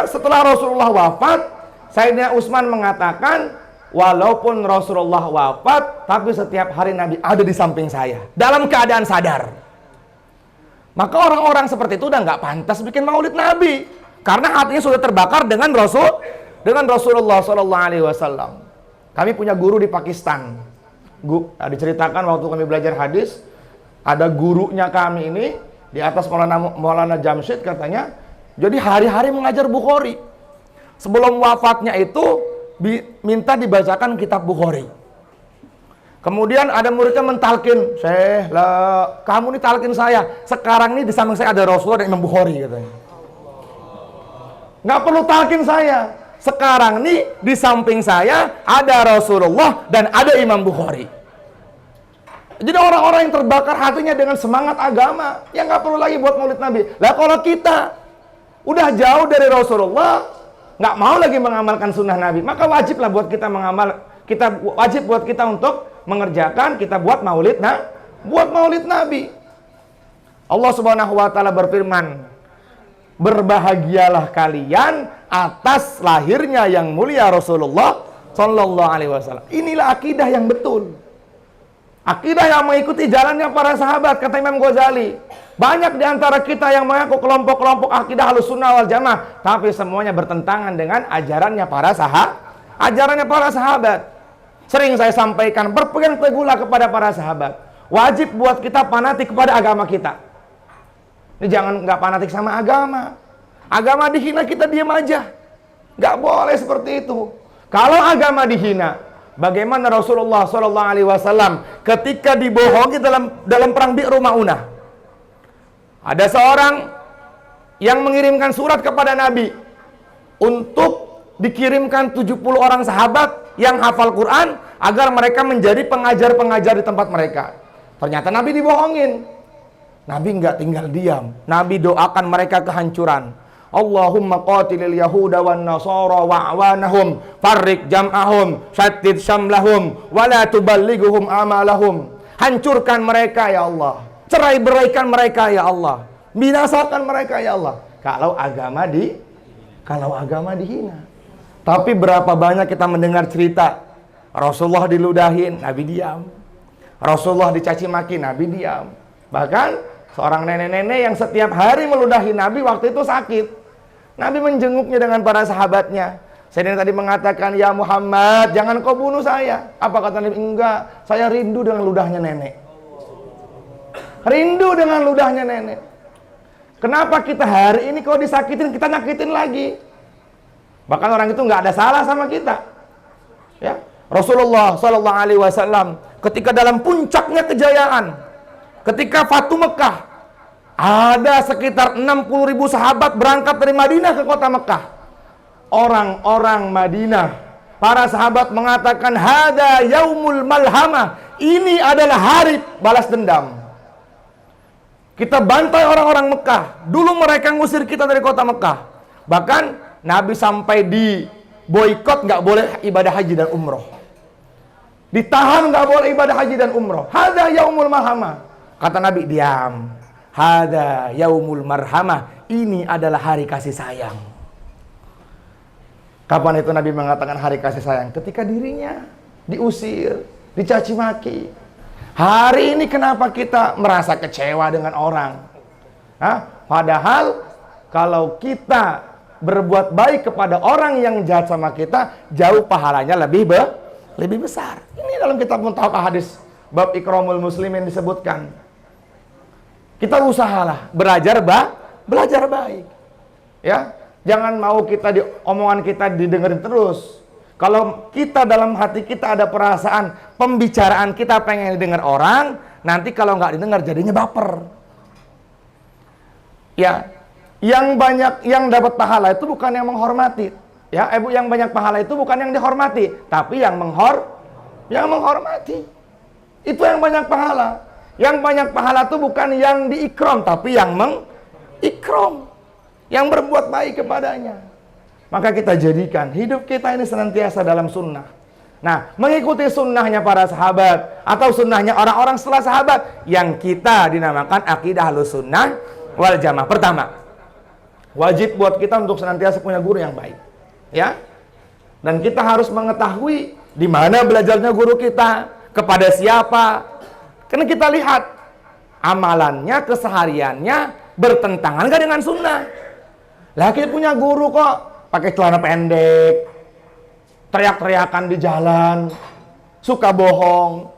Speaker 2: Setelah Rasulullah wafat, Sayyidina Utsman mengatakan, walaupun Rasulullah wafat, tapi setiap hari Nabi ada di samping saya dalam keadaan sadar. Maka orang-orang seperti itu udah nggak pantas bikin maulid Nabi, karena hatinya sudah terbakar dengan Rasulullah Shallallahu Alaihi Wasallam. Kami punya guru di Pakistan. Diceritakan waktu kami belajar hadis, ada gurunya kami ini di atas Maulana Jamshid katanya, jadi hari-hari mengajar Bukhari. Sebelum wafatnya itu minta dibacakan kitab Bukhari. Kemudian ada muridnya mentalkin, "Syekh, kamu nih talkin saya. Sekarang nih di samping saya ada Rasulullah dan Imam Bukhari," katanya. Nggak perlu talkin saya. Sekarang nih di samping saya ada Rasulullah dan ada Imam Bukhari. Jadi orang-orang yang terbakar hatinya dengan semangat agama, yang nggak perlu lagi buat maulid Nabi. Lah kalau kita udah jauh dari Rasulullah, nggak mau lagi mengamalkan sunnah Nabi, maka wajiblah buat kita wajib buat kita untuk mengerjakan, kita buat maulid Nabi. Allah Subhanahu wa taala berfirman, "Berbahagialah kalian atas lahirnya yang mulia Rasulullah sallallahu alaihi wasallam." Inilah akidah yang betul. Akidah yang mengikuti jalannya para sahabat, kata Imam Ghazali. Banyak di antara kita yang mengaku kelompok-kelompok akidah Ahlussunnah wal Jamaah, tapi semuanya bertentangan dengan ajarannya para sahabat. Sering saya sampaikan, berpegang teguhlah kepada para sahabat. Wajib buat kita fanatik kepada agama kita. Ini jangan nggak fanatik sama agama. Agama dihina kita diam aja. Nggak boleh seperti itu. Kalau agama dihina, bagaimana Rasulullah SAW ketika dibohongi dalam perang Bi'ru Ma'unah? Ada seorang yang mengirimkan surat kepada Nabi untuk dikirimkan 70 orang sahabat yang hafal Quran agar mereka menjadi pengajar-pengajar di tempat mereka. Ternyata Nabi dibohongin. Nabi nggak tinggal diam. Nabi doakan mereka kehancuran. Allahumma qatilil yahuda wan nasara wa'wanahum farriq jam'ahum syattid syamlahum wala tuballighuhum amalahum. Hancurkan mereka ya Allah. Cerai beraikan mereka ya Allah. Binasakan mereka ya Allah. Kalau agama dihina. Tapi berapa banyak kita mendengar cerita Rasulullah diludahin, Nabi diam. Rasulullah dicaci maki, Nabi diam. Bahkan seorang nenek-nenek yang setiap hari meludahi Nabi waktu itu sakit. Nabi menjenguknya dengan para sahabatnya. Saya tadi mengatakan, "Ya Muhammad, jangan kau bunuh saya." Apa kata Nabi? "Enggak, saya rindu dengan ludahnya nenek." Rindu dengan ludahnya nenek. Kenapa kita hari ini kalau disakitin, kita nyakitin lagi? Bahkan orang itu nggak ada salah sama kita. Ya, Rasulullah Shallallahu Alaihi Wasallam ketika dalam puncaknya kejayaan, ketika Fatu Mekah, ada sekitar 60.000 sahabat berangkat dari Madinah ke kota Mekah. Orang-orang Madinah, para sahabat mengatakan, "Hada yaumul malhamah." Ini adalah hari balas dendam. Kita bantai orang-orang Mekah. Dulu mereka ngusir kita dari kota Mekah. Bahkan Nabi sampai di boikot, nggak boleh ibadah haji dan umroh. Ditahan, nggak boleh ibadah haji dan umroh. Hada yaumul marhamah. Kata Nabi, diam. Hada yaumul marhamah. Ini adalah hari kasih sayang. Kapan itu Nabi mengatakan hari kasih sayang? Ketika dirinya diusir, dicaci maki. Hari ini kenapa kita merasa kecewa dengan orang? Padahal kalau kita berbuat baik kepada orang yang jahat sama kita, jauh pahalanya lebih besar. Ini dalam kitab Muntahak Hadis bab Ikramul Muslimin disebutkan. Kita usahalah belajar baik. Ya, jangan mau omongan kita didengerin terus. Kalau kita dalam hati kita ada perasaan pembicaraan kita pengen didengar orang, nanti kalau nggak didengar jadinya baper. Ya, yang dapat pahala itu bukan yang menghormati. Ya, yang banyak pahala itu bukan yang dihormati, tapi yang menghormati. Itu yang banyak pahala. Yang banyak pahala itu bukan yang diikram, tapi yang mengikram, yang berbuat baik kepadanya. Maka kita jadikan hidup kita ini senantiasa dalam sunnah. Nah, mengikuti sunnahnya para sahabat atau sunnahnya orang-orang setelah sahabat yang kita dinamakan akidah Ahlussunnah wal Jamaah. Pertama, wajib buat kita untuk senantiasa punya guru yang baik. Ya. Dan kita harus mengetahui di mana belajarnya guru kita, kepada siapa. Karena kita lihat amalannya, kesehariannya bertentangan gak dengan sunnah. Lah kita punya guru kok pakai celana pendek, teriak-teriakan di jalan, suka bohong,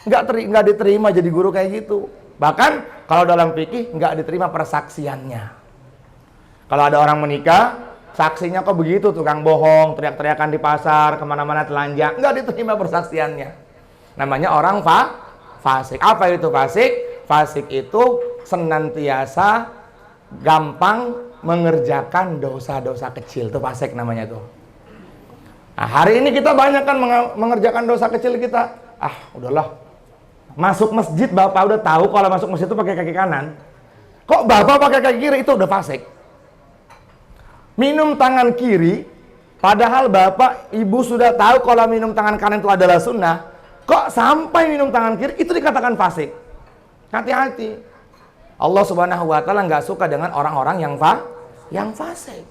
Speaker 2: nggak diterima jadi guru kayak gitu. Bahkan kalau dalam fikih nggak diterima persaksiannya. Kalau ada orang menikah, saksinya kok begitu, tukang bohong, teriak-teriakan di pasar, kemana-mana telanjang, nggak diterima persaksiannya. Namanya orang fasik. Apa itu fasik? Fasik itu senantiasa gampang mengerjakan dosa-dosa kecil. Itu fasik namanya tuh. Nah, hari ini kita banyak kan mengerjakan dosa kecil kita. Udahlah. Masuk masjid bapak udah tahu kalau masuk masjid itu pakai kaki kanan. Kok bapak pakai kaki kiri? Itu udah fasik. Minum tangan kiri, padahal bapak ibu sudah tahu kalau minum tangan kanan itu adalah sunnah. Kok sampai minum tangan kiri itu dikatakan fasik? Hati-hati. Allah Subhanahu wa taala nggak suka dengan orang-orang yang fasik.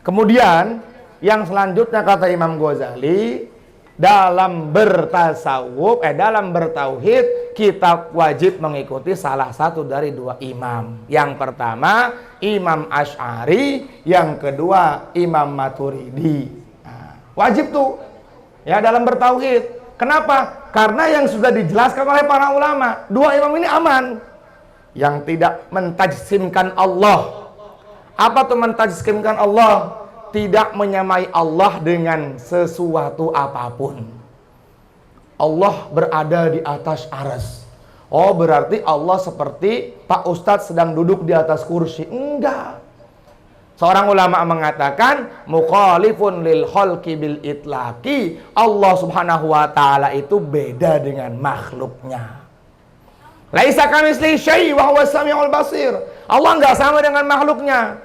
Speaker 2: Kemudian yang selanjutnya kata Imam Ghazali, dalam bertasawuf, dalam bertauhid kita wajib mengikuti salah satu dari dua imam. Yang pertama Imam Asy'ari, yang kedua Imam Maturidi. Wajib tuh ya dalam bertauhid. Kenapa? Karena yang sudah dijelaskan oleh para ulama, dua imam ini aman. Yang tidak mentajsimkan Allah. Apa tuh mentajsimkan Allah? Tidak menyamai Allah dengan sesuatu apapun. Allah berada di atas arsy. Oh, berarti Allah seperti Pak Ustadz sedang duduk di atas kursi. Enggak. Seorang ulama mengatakan mukhalifun lil khalqi bil itlaqi. Allah Subhanahu wa taala itu beda dengan makhluknya. Laisa kamitslihi syai' wa huwas samiul basir. Allah enggak sama dengan makhluknya.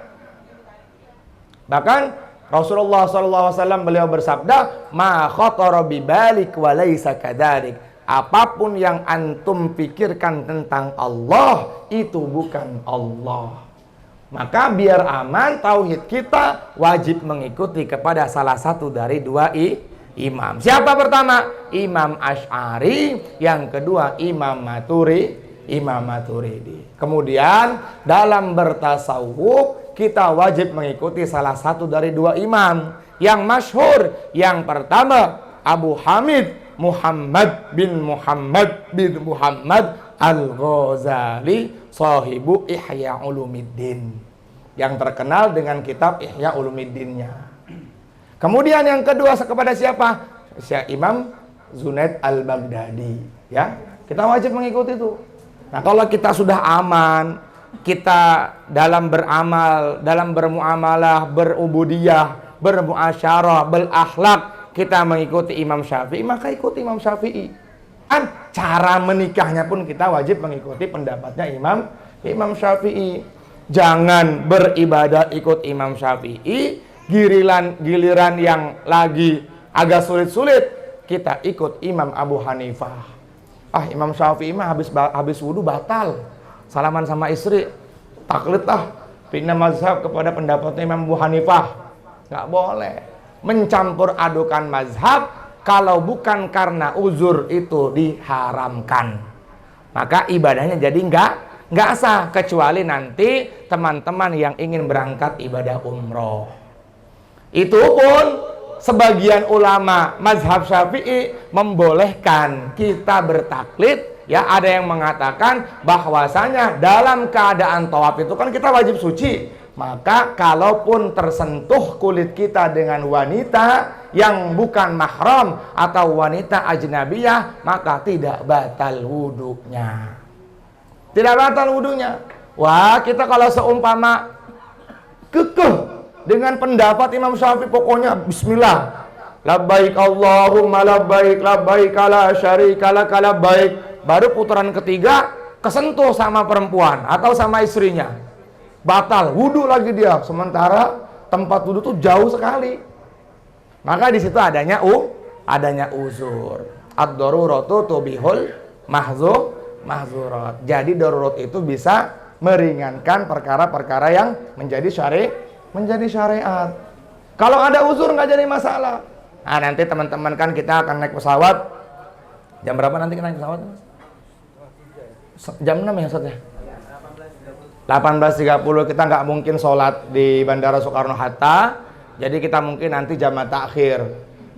Speaker 2: Bahkan Rasulullah SAW beliau bersabda, "Ma khatara bi balik wa laisa kadzalik." Apapun yang antum pikirkan tentang Allah itu bukan Allah. Maka biar aman tauhid kita wajib mengikuti kepada salah satu dari dua imam. Siapa pertama? Imam Asy'ari, yang kedua Imam Maturidi. Kemudian dalam bertasawuf kita wajib mengikuti salah satu dari dua imam yang masyhur. Yang pertama Abu Hamid Muhammad bin Muhammad Al-Ghazali, sahibu Ihya Ulumuddin, yang terkenal dengan kitab Ihya Ulumuddinnya. Kemudian yang kedua kepada siapa? Imam Junaid Al-Baghdadi, ya. Kita wajib mengikuti itu. Nah, kalau kita sudah aman, kita dalam beramal, dalam bermuamalah, berubudiyah, bermuasyarah, berakhlak, kita mengikuti Imam Syafi'i, maka ikuti Imam Syafi'i. Kan cara menikahnya pun kita wajib mengikuti pendapatnya Imam Syafi'i. Jangan beribadah ikut Imam Syafi'i, giliran yang lagi agak sulit-sulit kita ikut Imam Abu Hanifah. Imam Syafi'i mah habis wudu batal, salaman sama istri, taklid pindah mazhab kepada pendapatnya Imam Abu Hanifah. Nggak boleh mencampur adukan mazhab. Kalau bukan karena uzur itu diharamkan, maka ibadahnya jadi nggak sah, kecuali nanti teman-teman yang ingin berangkat ibadah umroh. Itu pun sebagian ulama mazhab Syafi'i membolehkan kita bertaklid. Ya, ada yang mengatakan bahwasanya dalam keadaan tawaf itu kan kita wajib suci. Maka kalaupun tersentuh kulit kita dengan wanita yang bukan mahram atau wanita ajnabiyah, maka tidak batal wudunya. Tidak batal wudunya. Wah, kita kalau seumpama kekeh dengan pendapat Imam Syafi'i, pokoknya bismillah, labbaik Allahumma labbaik, labbaik la syarika lak labbaik, baru putaran ketiga kesentuh sama perempuan atau sama istrinya, batal wudu lagi dia, sementara tempat wudu tuh jauh sekali. Maka di situ adanya uzur. Ad-daruratu tubihul mahzurat. Jadi darurat itu bisa meringankan perkara-perkara yang menjadi syariat. Kalau ada uzur nggak jadi masalah. Nah, nanti teman-teman kan kita akan naik pesawat. Jam berapa nanti kita naik pesawat? Jam 6 ya Ustaz ya? 18.30 kita nggak mungkin sholat di Bandara Soekarno-Hatta. Jadi kita mungkin nanti jamak takhir.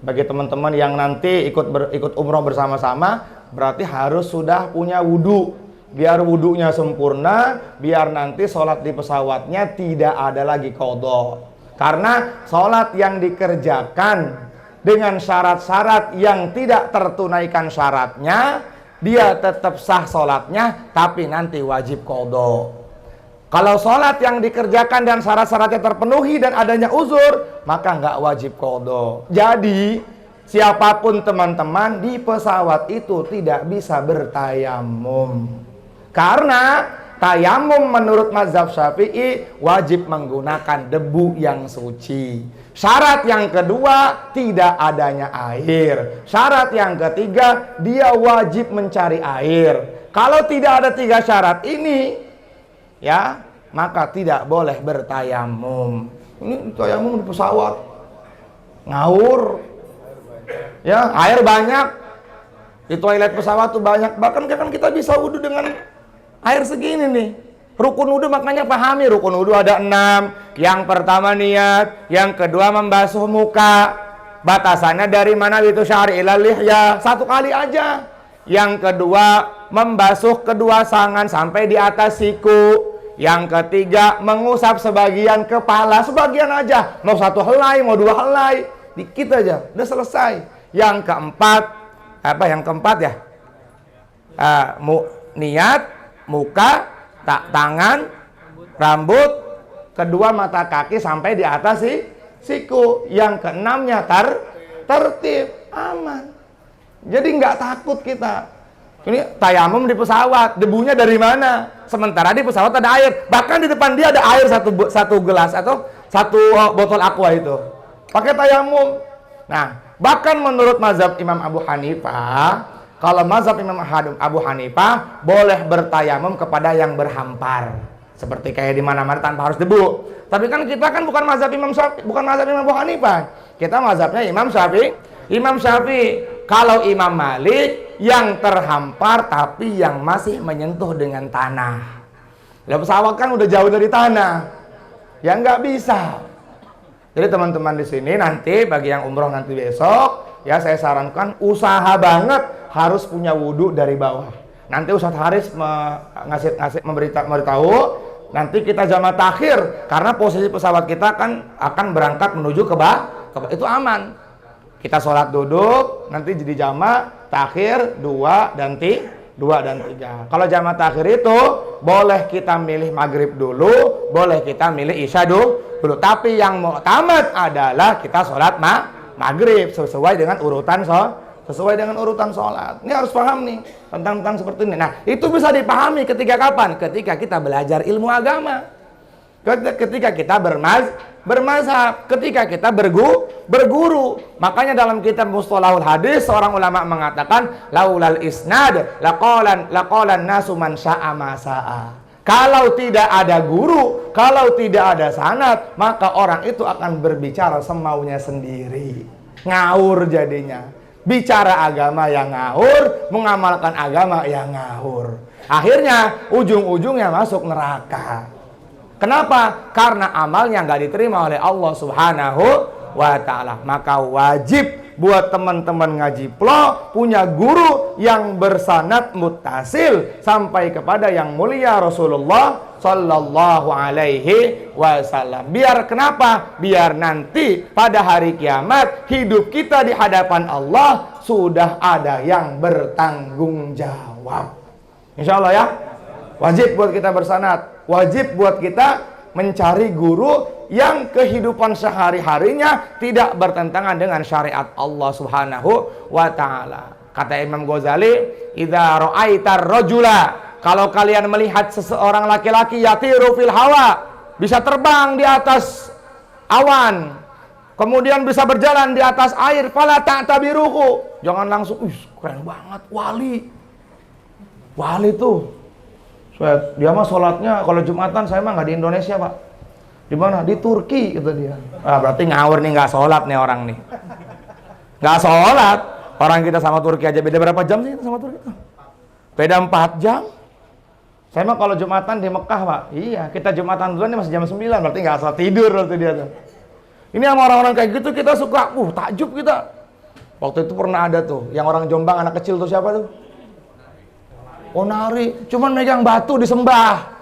Speaker 2: Bagi teman-teman yang nanti ikut umroh bersama-sama, berarti harus sudah punya wudhu. Biar wudhunya sempurna, biar nanti sholat di pesawatnya tidak ada lagi qadha. Karena sholat yang dikerjakan dengan syarat-syarat yang tidak tertunaikan syaratnya, dia tetap sah sholatnya, tapi nanti wajib qadha. Kalau sholat yang dikerjakan dan syarat-syaratnya terpenuhi dan adanya uzur, maka nggak wajib qadha. Jadi, siapapun teman-teman di pesawat itu tidak bisa bertayamum. Karena tayamum menurut mazhab Syafi'i wajib menggunakan debu yang suci. Syarat yang kedua, tidak adanya air. Syarat yang ketiga, dia wajib mencari air. Kalau tidak ada 3 syarat ini, ya, maka tidak boleh bertayamum. Ini tayamum di pesawat ngawur, ya, air banyak di toilet pesawat tuh banyak. Bahkan kan kita bisa wudhu dengan air segini nih. Rukun wudhu makanya pahami, rukun wudhu ada 6. Yang pertama niat, yang kedua membasuh muka. Batasannya dari mana itu syari ilal lihya, 1 kali aja. Yang kedua membasuh kedua tangan sampai di atas siku. Yang ketiga mengusap sebagian kepala, sebagian aja, mau 1 helai, mau 2 helai, dikit aja, udah selesai. Yang keempat, yang keempat ya, niat, muka, tangan, rambut, kedua mata kaki sampai di atas siku. Yang keenamnya tertib, aman. Jadi nggak takut kita. Ini tayamum di pesawat, debunya dari mana? Sementara di pesawat ada air, bahkan di depan dia ada air satu gelas atau 1 botol aqua itu. Pakai tayamum. Nah, bahkan menurut mazhab Imam Abu Hanifah, kalau mazhab Imam Abu Hanifah boleh bertayamum kepada yang berhampar, seperti kayak di mana-mana tanpa harus debu. Tapi kan kita kan bukan mazhab Imam Abu Hanifah. Kita mazhabnya Imam Syafi'i. Kalau Imam Malik yang terhampar tapi yang masih menyentuh dengan tanah. Lah pesawat kan udah jauh dari tanah. Ya nggak bisa. Jadi teman-teman di sini nanti bagi yang umroh nanti besok, ya saya sarankan usaha banget harus punya wudhu dari bawah. Nanti Ustaz Haris memberitahu nanti kita jamak takhir karena posisi pesawat kita kan akan berangkat menuju ke itu aman. Kita sholat duduk, nanti jadi jamak takhir 2 dan 3. Kalau jamak takhir itu boleh kita milih maghrib dulu, boleh kita milih isya dulu. Tapi yang mu'tamad adalah kita sholat maghrib sesuai dengan urutan sholat. Ini harus paham nih tentang seperti ini. Nah, itu bisa dipahami ketika kapan? Ketika kita belajar ilmu agama. Ketika kita bermazhab, ketika kita berguru. Makanya dalam kitab Mustalahul Hadis seorang ulama mengatakan laulal isnad laqalan nasu man syaa ma saa. Kalau tidak ada guru, kalau tidak ada sanad, maka orang itu akan berbicara semaunya sendiri. Ngawur jadinya. Bicara agama yang ngawur, mengamalkan agama yang ngawur. Akhirnya ujung-ujungnya masuk neraka. Kenapa? Karena amalnya nggak diterima oleh Allah Subhanahu wa Ta'ala. Maka wajib buat teman-teman ngaji plo punya guru yang bersanad muttasil sampai kepada yang mulia Rasulullah Sallallahu Alaihi Wasallam. Biar kenapa? Biar nanti pada hari kiamat hidup kita di hadapan Allah sudah ada yang bertanggung jawab. Insya Allah ya. Wajib buat kita bersanad, wajib buat kita mencari guru yang kehidupan sehari-harinya tidak bertentangan dengan syariat Allah Subhanahu wa Ta'ala. Kata Imam Ghazali, "Idza ra'aitar rajula", kalau kalian melihat seseorang laki-laki yatiru fil hawa, bisa terbang di atas awan, kemudian bisa berjalan di atas air, fala ta'tabiruhu, jangan langsung, keren banget, wali tuh. Dia mah sholatnya kalau Jumatan, saya mah nggak di Indonesia Pak. Di mana? Di Turki gitu dia. Berarti ngawur nih, nggak sholat nih orang nih. Nggak sholat. Orang kita sama Turki aja beda berapa jam sih sama Turki? Beda 4 jam. Saya mah kalau Jumatan di Mekah, Pak. Iya, kita Jumatan duluan ini masih jam 9, berarti nggak asal tidur waktu dia tuh. Ini sama orang-orang kayak gitu kita suka, takjub kita. Waktu itu pernah ada tuh, yang orang Jombang anak kecil tuh siapa tuh? Oh nari, cuman megang batu disembah.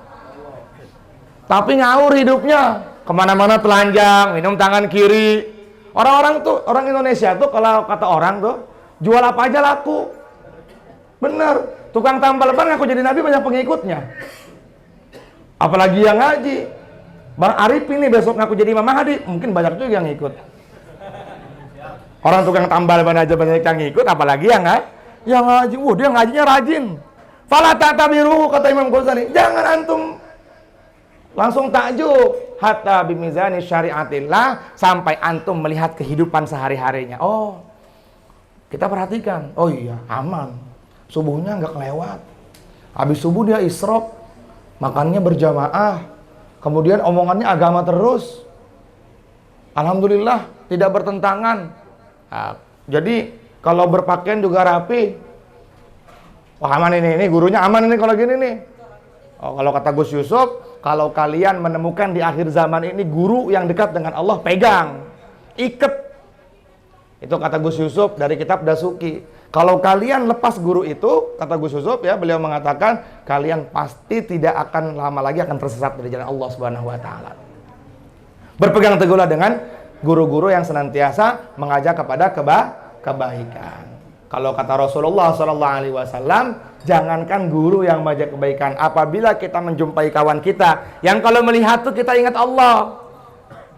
Speaker 2: Tapi ngawur hidupnya, kemana-mana telanjang, minum tangan kiri. Orang-orang tuh, orang Indonesia tuh kalau kata orang tuh, jual apa aja laku. Bener. Tukang tambal ban ngaku jadi nabi banyak pengikutnya. Apalagi yang ngaji. Bang Arif ini besok ngaku jadi Imam Mahdi, mungkin banyak juga yang ikut. Orang tukang tambal ban aja banyak yang ikut, apalagi yang ngaji. Dia ngajinya rajin. Fala ta'tabiru, kata Imam Ghazali, jangan antum langsung takjub hatta bimizani syariatillah, sampai antum melihat kehidupan sehari-harinya. Oh, kita perhatikan. Oh iya, aman. Subuhnya nggak kelewat. Habis subuh dia isyraq, makannya berjamaah. Kemudian omongannya agama terus. Alhamdulillah, tidak bertentangan. Nah, jadi kalau berpakaian juga rapi. Wah aman ini gurunya aman ini kalau gini nih. Oh, kalau kata Gus Yusuf, kalau kalian menemukan di akhir zaman ini guru yang dekat dengan Allah, pegang, iket. Itu kata Gus Yusuf dari kitab Dasuki. Kalau kalian lepas guru itu, kata Gus Yusuf ya, beliau mengatakan kalian pasti tidak akan lama lagi akan tersesat dari jalan Allah Subhanahu wa taala. Berpegang teguhlah dengan guru-guru yang senantiasa mengajak kepada kebaikan. Kalau kata Rasulullah SAW, jangankan guru yang mengajak kebaikan, apabila kita menjumpai kawan kita yang kalau melihat tuh kita ingat Allah.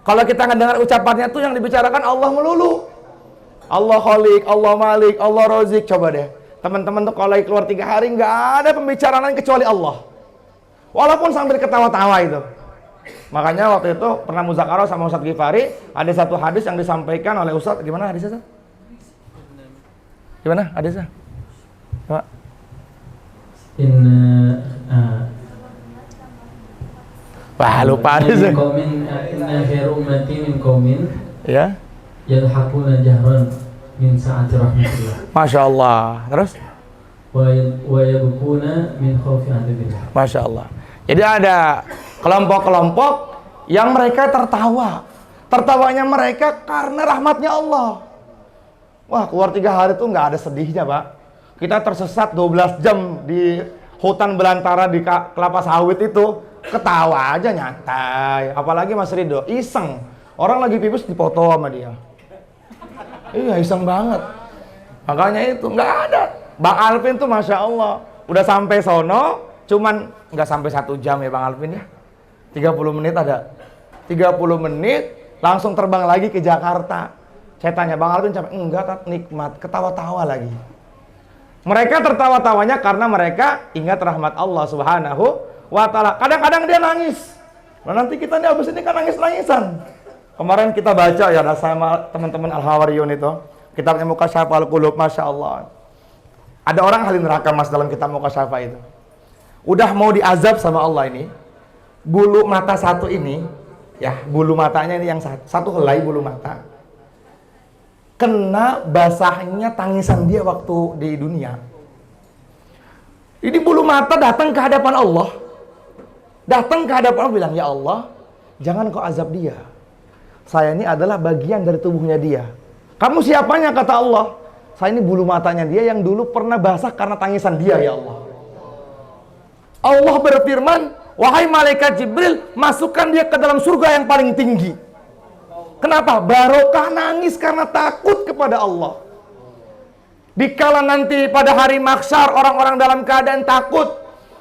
Speaker 2: Kalau kita mendengar ucapannya tuh yang dibicarakan Allah melulu. Allah Khalik, Allah Malik, Allah Razik. Coba deh, teman-teman tuh kalau lagi keluar 3 hari nggak ada pembicaraan lain kecuali Allah. Walaupun sambil ketawa-tawa itu. Makanya waktu itu pernah muzakarah sama Ustadz Ghifari, ada satu hadis yang disampaikan oleh Ustadz. Gimana hadisnya? Gimana hadisnya? Coba. Wah lupa hadisnya.
Speaker 1: Inna khairu ummati min qaumin
Speaker 2: Ya.
Speaker 1: yalhaquna jahran min sa'ati rahmatillah.
Speaker 2: Masya Allah. Terus?
Speaker 1: Wa yabquna min khawfi adzabillah.
Speaker 2: Masya Allah. Jadi ada kelompok-kelompok yang mereka tertawa. Tertawanya mereka karena rahmatnya Allah. Wah, keluar 3 hari itu nggak ada sedihnya, Pak. Kita tersesat 12 jam di hutan belantara di kelapa sawit itu, ketawa aja nyantai. Apalagi Mas Ridho, iseng. Orang lagi pipis dipoto sama dia. Iya, iseng banget. Makanya itu nggak ada. Bang Alvin tuh Masya Allah, udah sampai sono, cuman nggak sampai 1 jam ya Bang Alvin ya. 30 menit ada. 30 menit langsung terbang lagi ke Jakarta. Saya tanya, Bang Alvin capek? Enggak, nikmat, ketawa-tawa lagi. Mereka tertawa-tawanya karena mereka ingat rahmat Allah Subhanahu wa ta'ala. Kadang-kadang dia nangis. Nah, nanti kita nih abis ini kan nangis-nangisan. Kemarin kita baca ya sama teman-teman Al-Hawariyun itu, kitabnya Mukasyafal Qulub, Masya Allah. Ada orang ahli neraka Mas dalam kitab Mukasyafa itu. Udah mau diazab sama Allah ini, bulu mata satu ini, ya bulu matanya ini yang satu helai bulu mata, kena basahnya tangisan dia waktu di dunia. Ini bulu mata datang ke hadapan Allah. Datang ke hadapan Allah bilang, ya Allah, jangan kau azab dia. Saya ini adalah bagian dari tubuhnya dia. Kamu siapanya? Kata Allah. Saya ini bulu matanya dia yang dulu pernah basah karena tangisan dia, ya Allah. Allah berfirman, wahai malaikat Jibril, masukkan dia ke dalam surga yang paling tinggi. Kenapa? Barokah nangis karena takut kepada Allah. Dikala nanti pada hari mahsyar orang-orang dalam keadaan takut,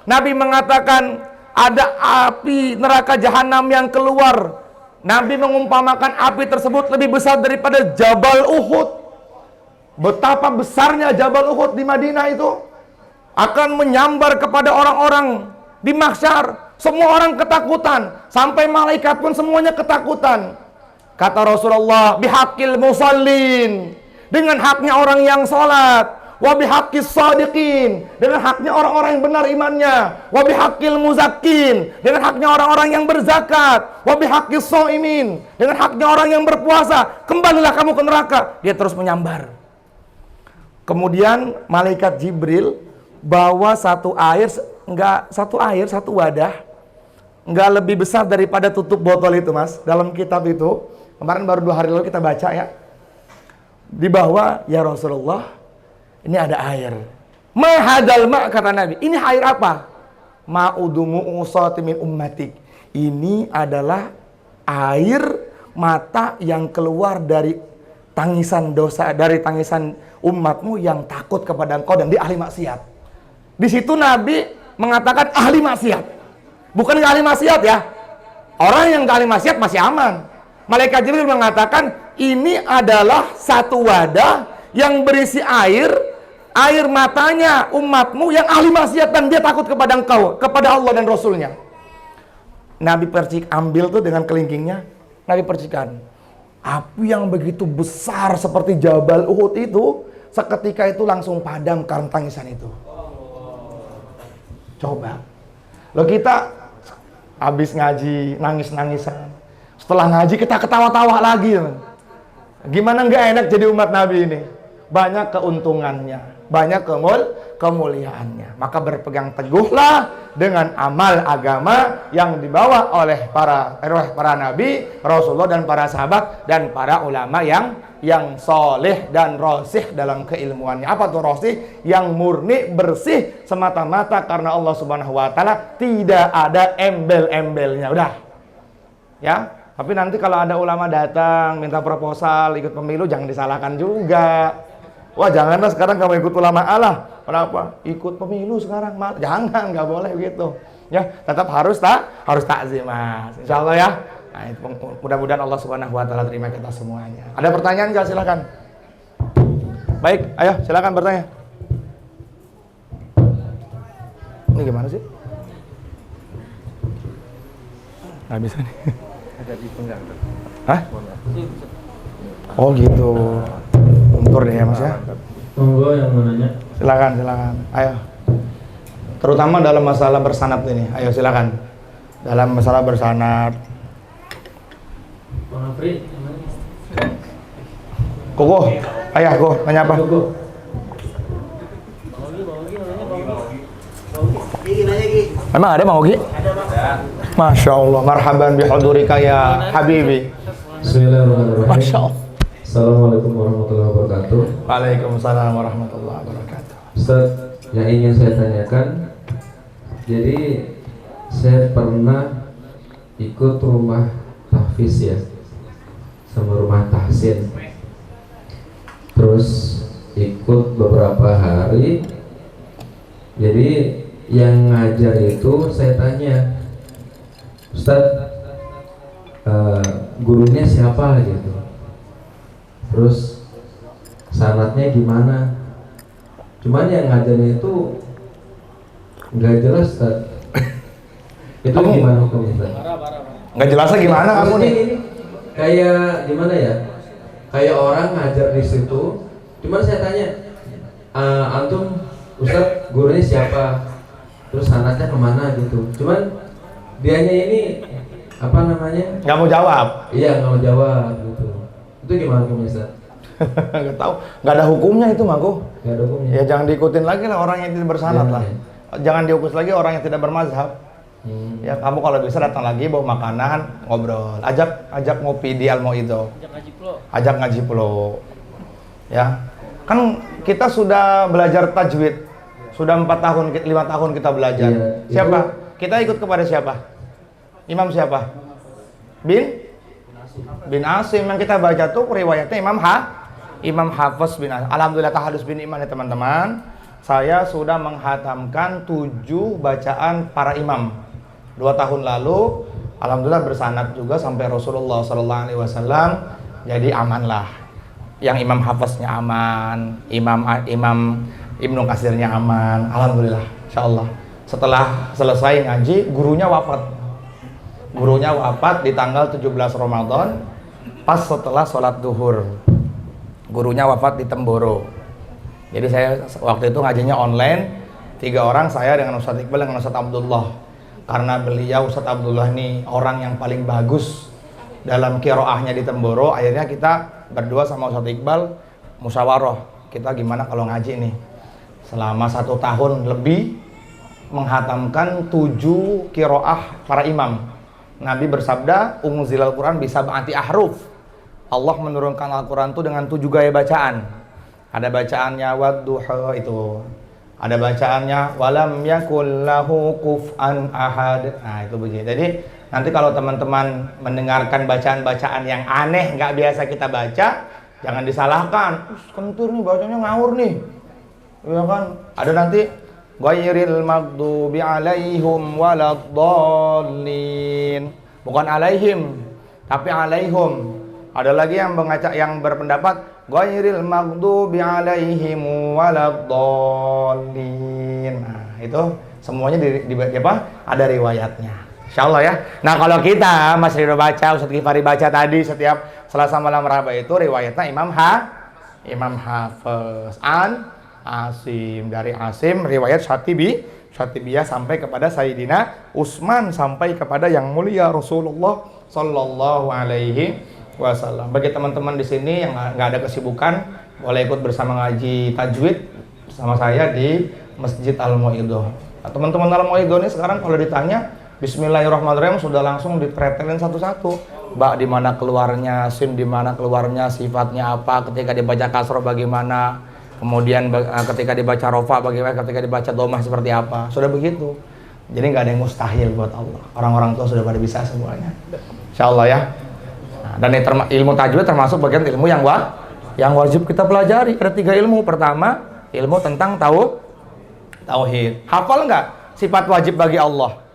Speaker 2: Nabi mengatakan ada api neraka jahanam yang keluar. Nabi mengumpamakan api tersebut lebih besar daripada Jabal Uhud. Betapa besarnya Jabal Uhud di Madinah itu akan menyambar kepada orang-orang di mahsyar. Semua orang ketakutan, sampai malaikat pun semuanya ketakutan. Kata Rasulullah, bihaqil musallin, dengan haknya orang yang sholat. Wa bihaqqis shadiqin, dengan haknya orang-orang yang benar imannya. Wa bihaqqil muzakkin, dengan haknya orang-orang yang berzakat. Wa bihaqqis shaimin, dengan haknya orang yang berpuasa. Kembalilah kamu ke neraka. Dia terus menyambar. Kemudian malaikat Jibril bawa satu air nggak satu air, satu wadah, nggak lebih besar daripada tutup botol itu, Mas. Dalam kitab itu, kemarin baru 2 hari lalu kita baca ya. Di bawah, ya Rasulullah, ini ada air. Mahadal ma' kata Nabi. Ini air apa? Ma'udumu usati min ummatik. Ini adalah air mata yang keluar dari tangisan dosa, dari tangisan umatmu yang takut kepada engkau dan dia ahli maksiat. Di situ Nabi mengatakan ahli maksiat. Bukan nggak ahli maksiat ya. Orang yang nggak ahli maksiat masih aman. Malaikat Jibril mengatakan ini adalah satu wadah yang berisi air matanya umatmu yang ahli maksiat dan dia takut kepada engkau, kepada Allah dan Rasulnya. Nabi ambil tuh dengan kelingkingnya, Nabi percikan. Api yang begitu besar seperti Jabal Uhud itu, seketika itu langsung padam karena tangisan itu. Coba. Loh kita habis ngaji, nangis-nangisan. Setelah ngaji kita ketawa-tawa lagi. Gimana nggak enak jadi umat Nabi ini? Banyak keuntungannya, banyak kemuliaannya. Maka berpegang teguhlah dengan amal agama yang dibawa oleh para nabi, Rasulullah dan para sahabat dan para ulama yang soleh dan rosih dalam keilmuannya. Apa tuh rosih? Yang murni, bersih semata-mata karena Allah Subhanahu wa taala, tidak ada embel-embelnya. Udah. Ya. Tapi nanti kalau ada ulama datang minta proposal ikut pemilu, jangan disalahkan juga. Wah, janganlah sekarang kamu ikut ulama Allah. Kenapa? Ikut pemilu sekarang. Jangan, nggak boleh begitu. Ya, tetap harus takzim, Mas. Insyaallah ya. Nah, mudah-mudahan Allah Subhanahu wa taala terima kita semuanya. Ada pertanyaan nggak? Silakan. Baik, ayo silakan bertanya. Ini gimana sih? Nggak bisa nih.
Speaker 3: Ada di penggang.
Speaker 2: Hah? Oh gitu. Untur deh ya Mas ya.
Speaker 1: Monggo yang mau nanya.
Speaker 2: Silakan. Ayo. Terutama dalam masalah bersanad ini. Ayo silakan. Dalam masalah bersanad.
Speaker 1: Bang Afri,
Speaker 2: Koko, ayah kok nanya apa?
Speaker 1: Koko.
Speaker 2: Emang ada Bang Ogi? Ada. Masya Allah, marhaban bihudurika ya Habibi.
Speaker 1: Bismillahirrahmanirrahim.
Speaker 2: Masya Allah.
Speaker 1: Assalamualaikum warahmatullahi wabarakatuh.
Speaker 2: Waalaikumsalam warahmatullahi wabarakatuh.
Speaker 1: Ustaz, yang ingin saya tanyakan, jadi saya pernah ikut rumah tahfiz ya, sama rumah tahsin. Terus ikut beberapa hari. Jadi yang ngajar itu saya tanya, Ustaz, gurunya siapa gitu? Terus sanadnya gimana? Cuman yang ngajarnya itu nggak jelas, Ustaz. Itu
Speaker 2: Kamu
Speaker 1: gimana hukumnya, Ustaz?
Speaker 2: Nggak jelasnya gimana kamu nih?
Speaker 1: Ini kayak gimana ya? Kayak orang ngajar di situ. Cuman saya tanya, antum Ustaz gurunya siapa? Terus sanadnya kemana gitu? Cuman dianya ini apa namanya?
Speaker 2: Nggak mau jawab.
Speaker 1: Iya, nggak mau jawab gitu. Itu gimana hukumnya, Ustaz?
Speaker 2: Nggak tahu. Nggak ada hukumnya itu Mangku.
Speaker 1: Nggak ada hukumnya.
Speaker 2: Ya jangan diikutin lagi lah orang yang tidak bersanad lah. Jangan diukus lagi orang yang tidak bermazhab. Ya kamu kalau bisa datang lagi bawa makanan, ngobrol, ajak ngopi di Al-Mauidho. Ajak ngaji pulau. Ya. Kan kita sudah belajar tajwid. Sudah 4 tahun, 5 tahun kita belajar.
Speaker 1: Iya,
Speaker 2: Siapa? Kita ikut kepada siapa? Imam siapa? Bin Asim. Yang kita baca tuh riwayatnya Imam Hafiz bin Asim. Alhamdulillah tahadus bin iman ya teman-teman. Saya sudah menghatamkan 7 bacaan para imam 2 tahun lalu. Alhamdulillah bersanad juga sampai Rasulullah SAW. Jadi aman lah. Yang Imam Hafiznya aman, Imam Ibnu Katsirnya aman. Alhamdulillah, insyaallah. Setelah selesai ngaji, gurunya wafat. Gurunya wafat di tanggal 17 Ramadan, pas setelah sholat duhur. Gurunya wafat di Temboro. Jadi saya waktu itu ngajinya online, 3 orang, saya dengan Ustadz Iqbal dengan Ustadz Abdullah. Karena beliau Ustadz Abdullah ini orang yang paling bagus dalam qiraahnya di Temboro, akhirnya kita berdua sama Ustadz Iqbal musyawarah, kita gimana kalau ngaji nih selama 1 tahun lebih menghatamkan 7 qiraah para imam. Nabi bersabda, "Unzilal Quran bisab'ati ahruf." Allah menurunkan Al-Quran itu dengan 7 gaya bacaan. Ada bacaannya wadduha itu. Ada bacaannya walam yakul lahu kuf'an ahad. Nah, itu begitu. Jadi nanti kalau teman-teman mendengarkan bacaan-bacaan yang aneh, nggak biasa kita baca, jangan disalahkan. Kentur nih bacanya ngawur nih. Ya kan? Ada nanti ghairil maghdubi alaihim waladdallin. Bukan alaihim, tapi alaihum. Ada lagi yang berpendapat ghairil maghdubi alaihim waladdallin. Nah, itu semuanya di apa? Ada riwayatnya. Insyaallah ya. Nah, kalau kita Mas Ridho baca, Ustaz Ghifari baca tadi setiap Selasa malam Rabu itu riwayatnya Imam Hafiz an Asim, dari Asim riwayat Syatibiyah sampai kepada Sayyidina Utsman, sampai kepada yang mulia Rasulullah sallallahu alaihi wasallam. Bagi teman-teman di sini yang nggak ada kesibukan, boleh ikut bersama ngaji tajwid bersama saya di Masjid Al-Mau'idhah. Nah, teman-teman Al-Mau'idhah ini sekarang kalau ditanya Bismillahirrahmanirrahim sudah langsung dipretelin satu-satu. Ba di mana keluarnya, sim di mana keluarnya, sifatnya apa, ketika dibaca kasroh bagaimana, kemudian ketika dibaca rofa bagaimana, ketika dibaca domah seperti apa. Sudah begitu. Jadi nggak ada yang mustahil buat Allah. Orang-orang tua sudah pada bisa semuanya. Insyaallah ya. Dan ilmu tajwid termasuk bagian ilmu yang wajib kita pelajari. Ada 3 ilmu. Pertama, ilmu tentang tauhid. Hafal nggak sifat wajib bagi Allah?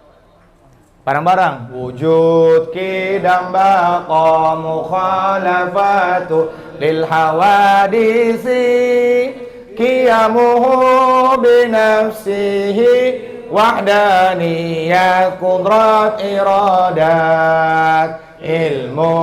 Speaker 2: Barang-barang. Wujud, qidam, baqa, mukhalafatu lil hawadisi, qiyamuhu binafsihi, wahdaniyat, qudrat, iradat, ilmu,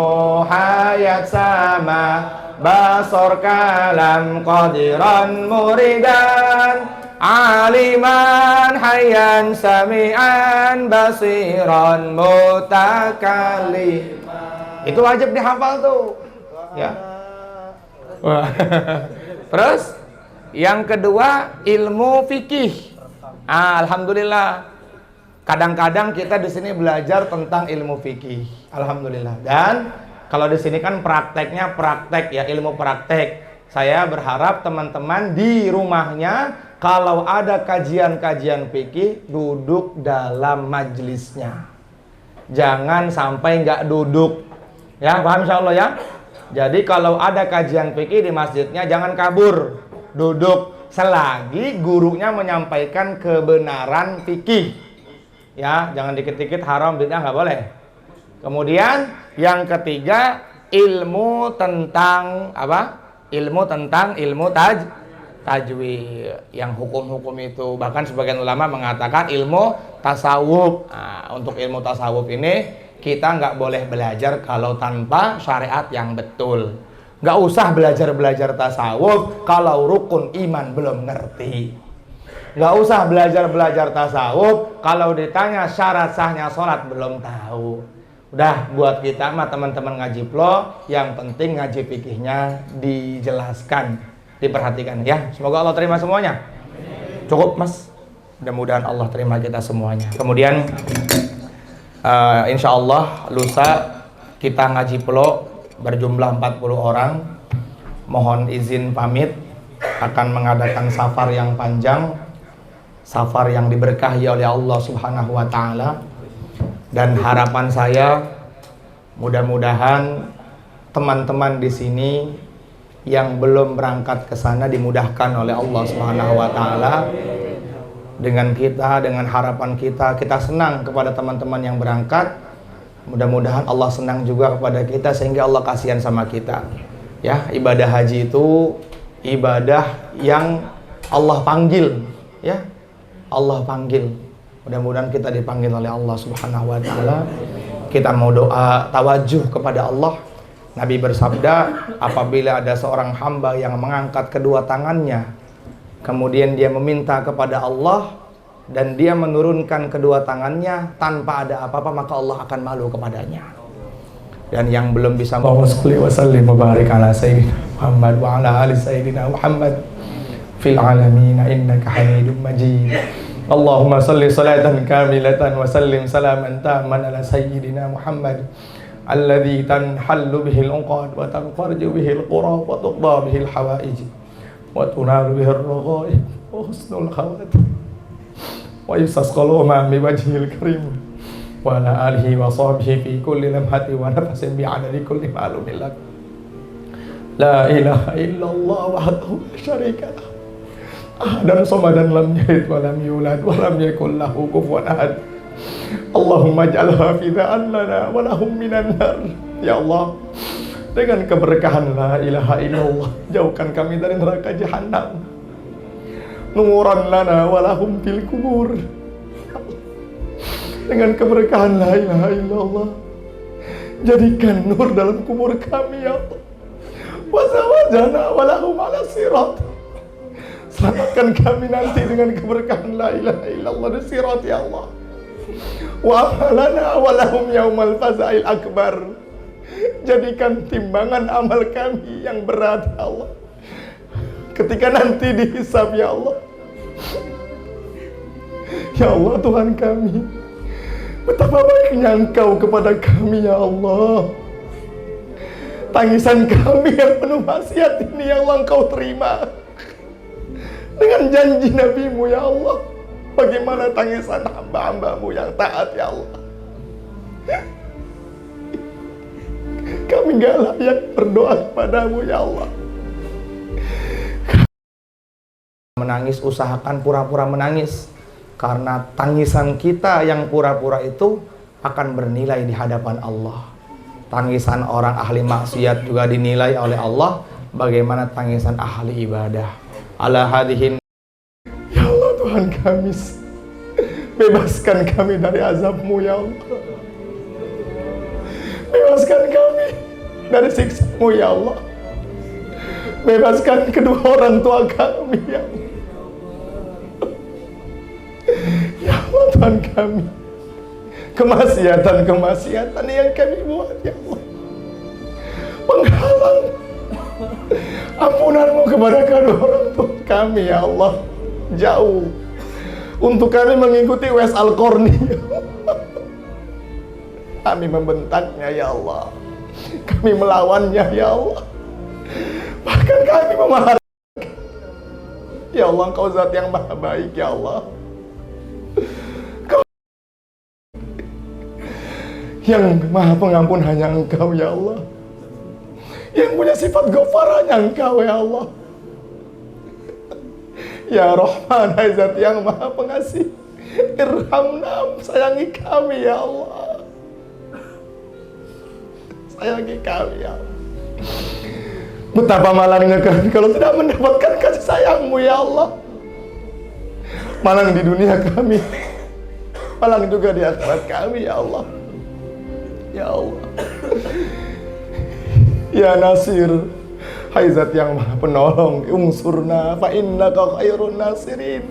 Speaker 2: hayat, sama, basar, kalam, qadiran, muridan, aliman, hayyan, sami'an, basiran, mutakalliman. Itu wajib dihafal tuh. Ya. Terus yang kedua ilmu fikih. Alhamdulillah. Kadang-kadang kita di sini belajar tentang ilmu fikih. Alhamdulillah. Dan kalau di sini kan prakteknya praktek ya, ilmu praktek. Saya berharap teman-teman di rumahnya kalau ada kajian-kajian fikih duduk dalam majelisnya. Jangan sampai nggak duduk. Ya, paham insyaallah ya? Jadi kalau ada kajian fikih di masjidnya jangan kabur. Duduk selagi gurunya menyampaikan kebenaran fikih. Ya, jangan dikit-dikit haram bid'ah, nggak boleh. Kemudian yang ketiga ilmu tentang apa? Ilmu tajwid, yang hukum-hukum itu. Bahkan sebagian ulama mengatakan ilmu tasawuf. Nah, untuk ilmu tasawuf ini kita nggak boleh belajar kalau tanpa syariat yang betul. Nggak usah belajar tasawuf kalau rukun iman belum ngerti. Nggak usah belajar tasawuf kalau ditanya syarat sahnya sholat belum tahu. Udah, buat kita mah teman-teman ngaji plo, yang penting ngaji fikihnya dijelaskan, diperhatikan ya. Semoga Allah terima semuanya. Cukup Mas. Mudah-mudahan Allah terima kita semuanya. Kemudian insya Allah lusa kita ngaji plo berjumlah 40 orang. Mohon izin pamit akan mengadakan safar yang panjang, safar yang diberkahi oleh Allah Subhanahu wa taala. Dan harapan saya mudah-mudahan teman-teman di sini yang belum berangkat ke sana dimudahkan oleh Allah Subhanahu wa taala. Dengan harapan kita senang kepada teman-teman yang berangkat. Mudah-mudahan Allah senang juga kepada kita sehingga Allah kasihan sama kita. Ya, ibadah haji itu ibadah yang Allah panggil, ya. Allah panggil. Mudah-mudahan kita dipanggil oleh Allah Subhanahu wa taala. Kita mau doa tawajuh kepada Allah. Nabi bersabda, apabila ada seorang hamba yang mengangkat kedua tangannya, kemudian dia meminta kepada Allah dan dia menurunkan kedua tangannya tanpa ada apa-apa, maka Allah akan malu kepadanya. Dan yang belum bisa Allahumma shalli wa sallim wa barik ala sayyidina Muhammad wa ala ali sayyidina Muhammad fil alamin innaka Hamidum Majid. Allahumma salli salatan kamilatan wa sallim salaman taman ala sayyidina Muhammad alladhi tanhallu bihil uqad wa tanfarju bihil qura wa tuqda bihil hawaij wa tunalu bihil raghaib wa husnul khawatim wa yusasqalu ma bi wajhil karim wa ala alihi wa sahbihi fi kulli lamhati wa nafasin bi adadi kulli ma'lumin lak. La ilaha illallah wahdahu la syarika lah. Dan somadan lam yalid wa lam yulad wa lam yakul lahu kufuwan ahad. Allahumma ij'al hafizan lana wa lahum minan nar. Ya Allah, dengan keberkahan la ilaha illallah, jauhkan kami dari neraka jahanam. Nuran lana wa lahum fil kubur. Dengan keberkahan la ilaha illallah, jadikan nur dalam kubur kami ya Allah. Wa zawajana wa lahum ala sirat. Selamatkan kami nanti dengan keberkahan la ilaha illallah di sirat ya Allah. Wa amalana wa lahum yaumal fazail akbar. Jadikan timbangan amal kami yang berat ya Allah ketika nanti dihisab ya Allah. Ya Allah Tuhan kami, betapa baiknya Engkau kepada kami ya Allah. Tangisan kami yang penuh maksiat ini ya Allah Engkau terima dengan janji Nabi-Mu ya Allah. Bagaimana tangisan hamba-hamba-Mu yang taat ya Allah. Kami gak layak berdoa kepadamu ya Allah. Menangis, usahakan pura-pura menangis, karena tangisan kita yang pura-pura itu akan bernilai di hadapan Allah. Tangisan orang ahli maksiat juga dinilai oleh Allah. Bagaimana tangisan ahli ibadah. Ala hadihin. Ya Allah Tuhan kami, bebaskan kami dari azab-Mu ya Allah. Bebaskan kami dari siksa-Mu ya Allah. Bebaskan kedua orang tua kami ya Allah. Ya Allah Tuhan kami, kemaksiatan yang kami buat ya Allah menghalang ampunan-Mu kepada kedua orang tua kami ya Allah. Jauh untuk kami mengikuti Wes Al-Qarni ya Allah. Kami membentaknya ya Allah, kami melawannya ya Allah, bahkan kami memarahi. Ya Allah Engkau zat yang maha baik ya Allah. Yang maha pengampun hanya Engkau ya Allah. Yang punya sifat Ghafar hanya Engkau ya Allah. Ya Rahman, hai zat yang maha pengasih, irhamna, sayangi kami ya Allah. Sayangi kami ya Allah. Betapa malangnya kami kalau tidak mendapatkan kasih sayang-Mu ya Allah. Malang di dunia kami, malang juga di akhirat kami ya Allah. Ya Allah, ya Nasir, hai zat yang maha penolong, unsurna fa innaka khairun nasirin.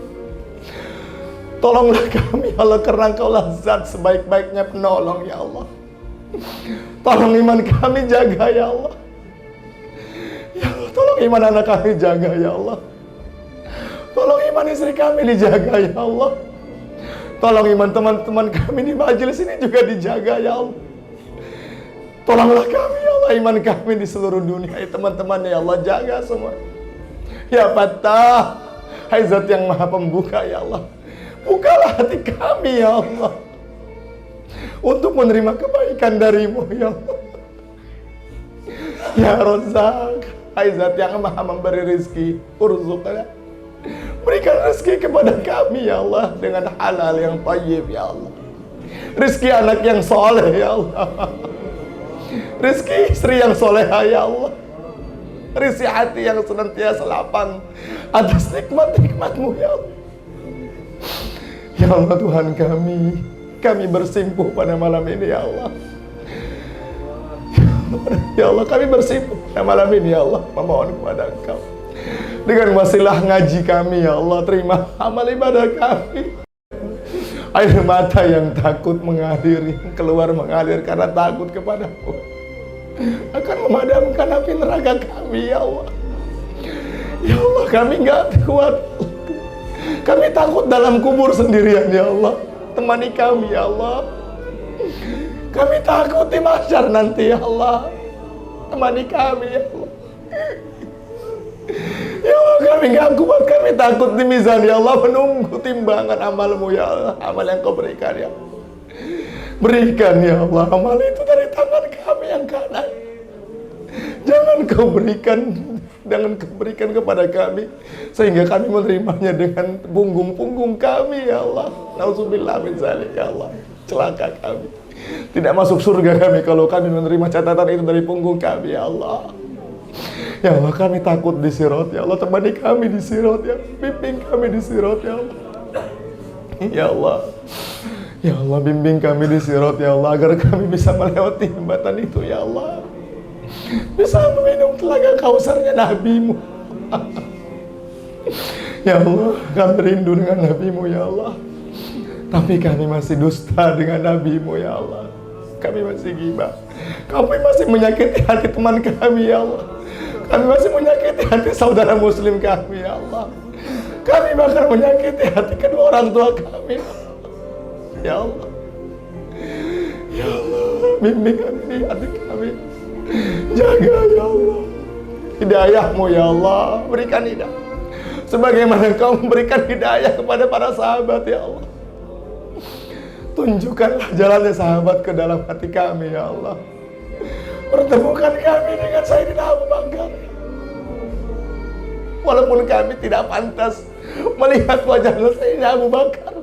Speaker 2: Tolonglah kami ya Allah, karena Engkau lah zat sebaik-baiknya penolong ya Allah. Tolong iman kami jaga ya Allah. Ya Allah, tolong iman anak kami jaga ya Allah. Tolong iman istri kami dijaga ya Allah. Tolong iman teman-teman kami di majelis ini juga dijaga ya Allah. Tolonglah kami ya Allah, iman kami di seluruh dunia, teman-teman ya Allah, jaga semua. Ya Fattah, hai zat yang maha pembuka ya Allah, bukalah hati kami ya Allah untuk menerima kebaikan dari-Mu ya Allah. Ya Razzaq, hai zat yang maha memberi rizki, urzuqna, berikan rezeki kepada kami ya Allah dengan halal yang thayyib ya Allah. Rezeki anak yang soleh ya Allah. Rezeki istri yang soleha ya Allah. Rezeki hati yang senantiasa lapang atas nikmat-nikmat-Mu ya Allah. Ya Allah Tuhan kami bersimpuh pada malam ini ya Allah. Ya Allah, kami bersimpuh pada malam ini ya Allah, memohon kepada Engkau dengan wasilah ngaji kami ya Allah, terima amal ibadah kami. Air mata yang takut mengalir, keluar mengalir karena takut kepadamu, akan memadamkan api neraka kami ya Allah. Ya Allah, kami nggak kuat. Kami takut dalam kubur sendirian ya Allah. Temani kami ya Allah. Kami takut di mahsyar nanti ya Allah. Temani kami ya Allah. Ya Allah, kami gak kuat, kami takut di mizan ya Allah, menunggu timbangan amalmu ya Allah, amal yang kau berikan ya Allah. Berikan ya Allah amal itu dari tangan kami yang kanan. Jangan kau berikan kepada kami sehingga kami menerimanya dengan punggung-punggung kami ya Allah. Nauzubillah min dzalik ya Allah. Celaka kami. Tidak masuk surga kami kalau kami menerima catatan itu dari punggung kami ya Allah. Ya Allah, kami takut di sirat ya Allah, temani kami di sirat ya, bimbing kami di sirat ya Allah. Ya Allah, ya Allah, bimbing kami di sirat ya Allah, agar kami bisa melewati jembatan itu ya Allah, bisa meminum telaga kausarnya Nabi-Mu. Ya Allah, kami rindu dengan Nabi-Mu ya Allah, tapi kami masih dusta dengan Nabi-Mu ya Allah. Kami masih ghibah, kami masih menyakiti hati teman kami ya Allah. Kami masih menyakiti hati saudara muslim kami ya Allah. Kami bahkan menyakiti hati kedua orang tua kami ya Allah. Ya Allah, bimbing kami di hati kami. Jaga ya Allah. Hidayah-Mu ya Allah, berikan hidayah sebagaimana Kau memberikan hidayah kepada para sahabat ya Allah. Tunjukkanlah jalannya sahabat ke dalam hati kami ya Allah. Pertemukan kami dengan Sayyidina Abu Bakar. Walaupun kami tidak pantas melihat wajah Sayyidina Abu Bakar,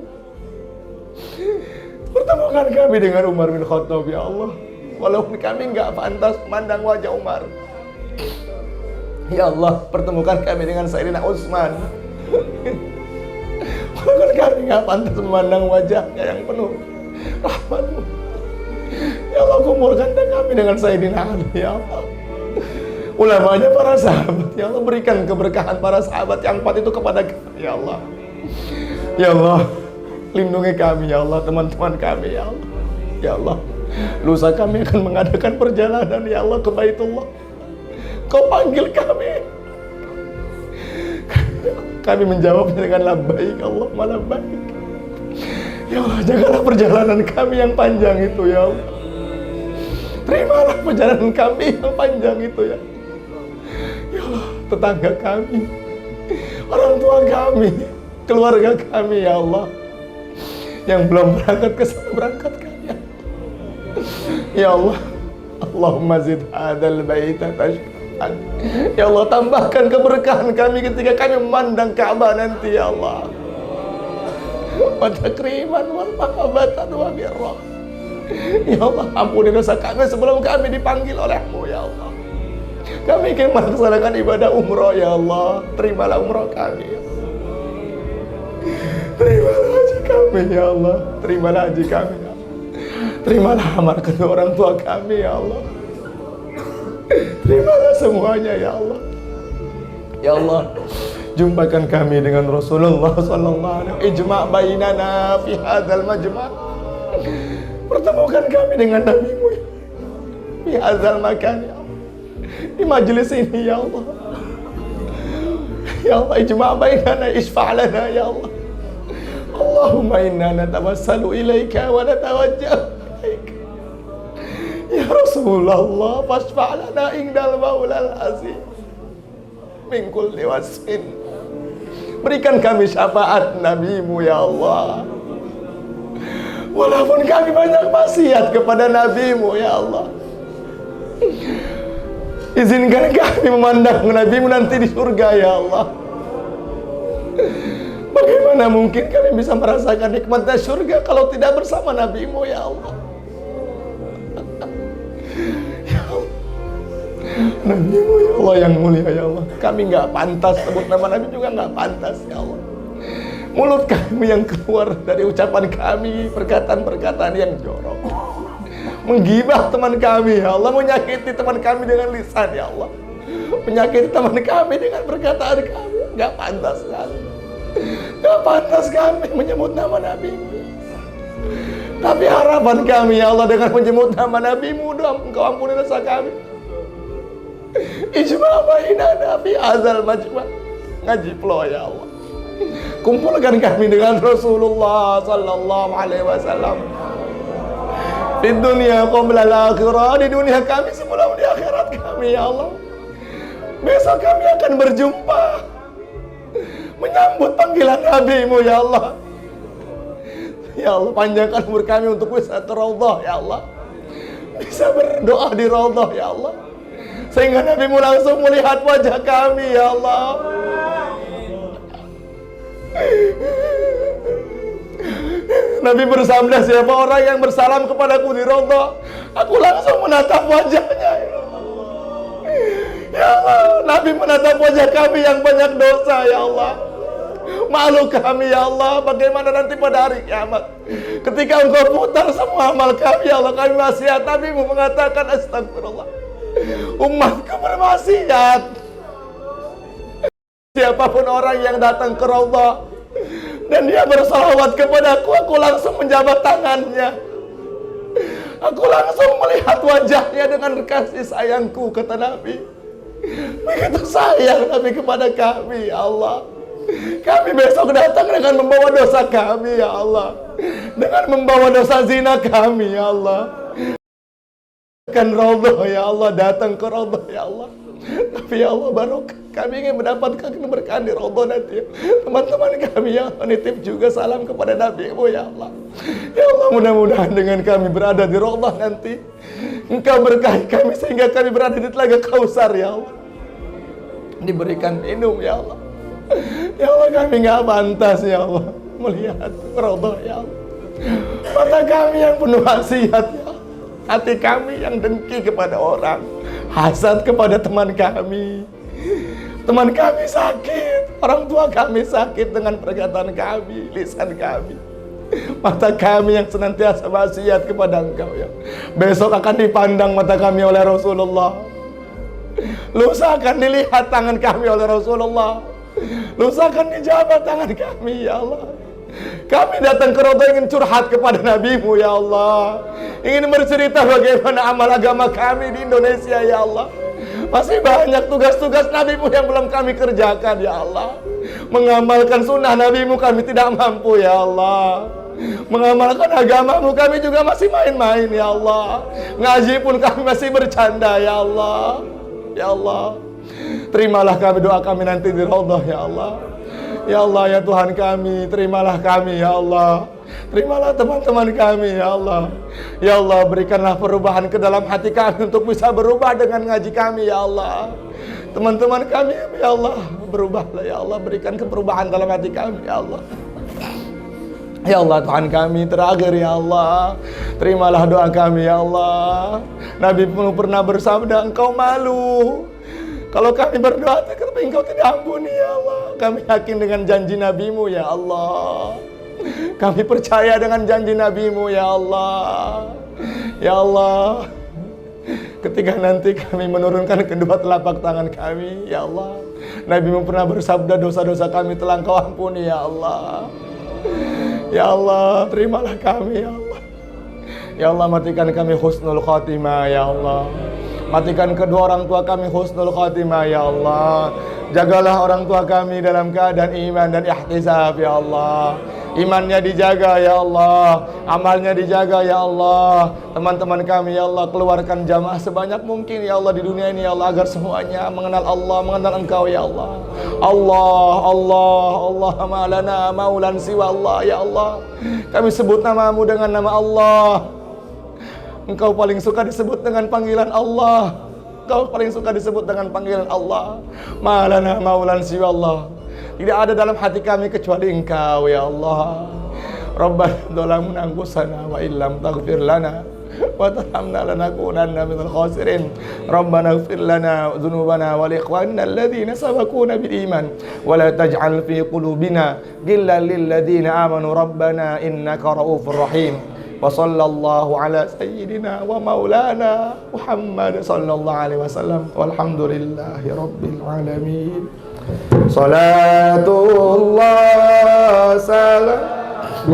Speaker 2: pertemukan kami dengan Umar bin Khattab ya Allah. Walaupun kami nggak pantas memandang wajah Umar, ya Allah, pertemukan kami dengan Sayyidina Utsman. Walaupun kami nggak pantas memandang wajahnya yang penuh rahmat-Mu, ya Allah, kumpulkan kami dengan Sayyidina Ali ya Allah. Ulamanya para sahabat ya Allah, berikan keberkahan para sahabat yang 4 itu kepada kami ya Allah. Ya Allah, lindungi kami ya Allah, teman-teman kami ya Allah. Ya Allah, lusa kami akan mengadakan perjalanan ya Allah ke Baitullah. Kau panggil kami, kami menjawabnya dengan labbaik Allahumma labbaik. Ya Allah, jagalah perjalanan kami yang panjang itu ya Allah. Terimalah perjalanan kami yang panjang itu ya. Ya Allah, tetangga kami, orang tua kami, keluarga kami ya Allah, yang belum berangkat ke sana, berangkatkan ya. Ya Allah, Allahumma zid hadzal baita tashfa'an. Ya Allah, tambahkan keberkahan kami ketika kami memandang Ka'bah nanti ya Allah. Wa takriman wal mahabbatan wa birra. Ya Allah, ampuni dosa kami sebelum kami dipanggil oleh-Mu ya Allah. Kami ingin melaksanakan ibadah umroh ya Allah. Terimalah umroh kami ya Allah. Terimalah haji kami ya Allah. Terimalah haji kami ya Allah. Terimalah amal kedua orang tua kami ya Allah. Terimalah semuanya ya Allah. Ya Allah, jumpakan kami dengan Rasulullah sallallahu alaihi wasallam. Ijma' bainana fi hadzal majma'. Pertemukan kami dengan Nabi-Mu ya. Fi hadzal makan ya Allah. Di majelis ini ya Allah. Ya Allah, ijma' bainana, isfa' lana ya Allah. Allahumma inna natawassalu ilaika wa natawajjahu ilaika. Ya Rasulullah, fasfa' lana indal maulal azim min kulli wasfin. Berikan kami syafaat Nabi-Mu ya Allah. Walaupun kami banyak maksiat kepada Nabi-Mu ya Allah, izinkan kami memandang Nabi-Mu nanti di surga ya Allah. Bagaimana mungkin kami bisa merasakan nikmatnya surga kalau tidak bersama Nabi-Mu ya Allah. Ya Allah, Nabi-Mu ya Allah yang mulia ya Allah. Kami nggak pantas sebut nama Nabi, juga nggak pantas ya Allah. Mulut kami yang keluar dari ucapan kami perkataan-perkataan yang jorok, menggibah teman kami ya Allah, menyakiti teman kami dengan lisan ya Allah, menyakiti teman kami dengan perkataan kami. Nggak pantas kan? Nggak pantas kami menyebut nama Nabi-Mu. Tapi harapan kami ya Allah, dengan menyebut nama Nabi-Mu, Engkau ampuni dosa kami. Ijma' bainana fi hadzal majma'. Ngaji plo ya Allah. Kumpulkan kami dengan Rasulullah sallallahu alaihi wasallam. Di dunia qabla al-akhirah, di dunia kami sebelum di akhirat kami ya Allah. Besok kami akan berjumpa menyambut panggilan Nabi-Mu ya Allah. Ya Allah, panjangkan umur kami untuk bisa ke Raudhah ya Allah. Bisa berdoa di Raudhah ya Allah. Sehingga Nabi-Mu langsung melihat wajah kami ya Allah. Nabi bersabda, siapa orang yang bersalam kepadaku di Raudhah, aku langsung menatap wajahnya ya Allah. Ya Allah, Nabi menatap wajah kami yang banyak dosa ya Allah. Malu kami ya Allah, bagaimana nanti pada hari kiamat ketika Engkau putar semua amal kami ya Allah, kami maksiat, Nabi-Mu mengatakan astagfirullah, umatku bermaksiat. Siapapun orang yang datang ke Raudhah dan dia bersalawat kepadaku, aku langsung menjabat tangannya, aku langsung melihat wajahnya dengan kasih sayangku, kata Nabi. Begitu sayang Nabi kepada kami ya Allah. Kami besok datang dengan membawa dosa kami ya Allah, dengan membawa dosa zina kami ya Allah. Kan Raudhah ya Allah, datang ke Raudhah ya Allah. Tapi ya Allah barokah, kami ingin mendapatkan keberkahan di Raudhah nanti. Teman-teman kami ya Allah, nitip juga salam kepada Nabi-Mu ya Allah. Ya Allah, mudah-mudahan dengan kami berada di Raudhah nanti, Engkau berkahi kami sehingga kami berada di Telaga Kausar ya Allah, diberikan minum ya Allah. Ya Allah, kami nggak pantas ya Allah melihat Raudhah ya Allah. Mata kami yang penuh maksiat ya Allah. Hati kami yang dengki kepada orang, hasad kepada teman kami. Teman kami sakit, orang tua kami sakit dengan perkataan kami, lisan kami. Mata kami yang senantiasa maksiat kepada Engkau ya. Besok akan dipandang mata kami oleh Rasulullah. Lusa akan dilihat tangan kami oleh Rasulullah. Lusa akan dijabat tangan kami ya Allah. Kami datang ke Raudhah ingin curhat kepada Nabi-Mu ya Allah, ingin bercerita bagaimana amal agama kami di Indonesia ya Allah. Masih banyak tugas-tugas Nabi-Mu yang belum kami kerjakan ya Allah. Mengamalkan sunnah Nabi-Mu kami tidak mampu ya Allah. Mengamalkan agama-Mu kami juga masih main-main ya Allah. Ngaji pun kami masih bercanda ya Allah. Ya Allah, terimalah kami, doa kami nanti di Raudhah ya Allah. Ya Allah ya Tuhan kami, terimalah kami ya Allah. Terimalah teman-teman kami ya Allah. Ya Allah, berikanlah perubahan ke dalam hati kami untuk bisa berubah dengan ngaji kami ya Allah. Teman-teman kami ya Allah, berubahlah ya Allah, berikan keperubahan dalam hati kami ya Allah. Ya Allah Tuhan kami, terakhir ya Allah, terimalah doa kami ya Allah. Nabi pernah bersabda, Engkau malu kalau kami berdoa tapi Engkau tidak ampuni ya Allah. Kami yakin dengan janji Nabi-Mu ya Allah. Kami percaya dengan janji Nabi-Mu ya Allah. Ya Allah, ketika nanti kami menurunkan kedua telapak tangan kami ya Allah, Nabi-Mu pernah bersabda, dosa-dosa kami telah Engkau ampuni ya Allah. Ya Allah, terimalah kami ya Allah. Ya Allah, matikan kami husnul khatimah ya Allah. Matikan kedua orang tua kami husnul khatimah ya Allah. Jagalah orang tua kami dalam keadaan iman dan ihtisab ya Allah. Imannya dijaga ya Allah, amalnya dijaga ya Allah. Teman-teman kami ya Allah, keluarkan jamaah sebanyak mungkin ya Allah di dunia ini ya Allah, agar semuanya mengenal Allah, mengenal Engkau ya Allah. Allah, Allah, Allah, ma'lana maulan siwa Allah ya Allah. Kami sebut namamu dengan nama Allah. Engkau paling suka disebut dengan panggilan Allah. Engkau paling suka disebut dengan panggilan Allah. Ma'lana maulan siwa Allah. Tidak ada dalam hati kami kecuali Engkau ya Allah. Rabbana zalamna anfusana wa illam taghfir lana wa tarhamna lanakunanna minal khasirin. Rabbana ighfir lana dzunubana wa li ikhwanina alladhina sabaquna bil iman wa la taj'al fi qulubina ghillan lil ladzina amanu rabbana innaka ra'ufur rahim. Wa sallallahu ala sayyidina wa maulana Muhammad sallallahu alaihi wasallam walhamdulillahi rabbil alamin. Salatullah salamullah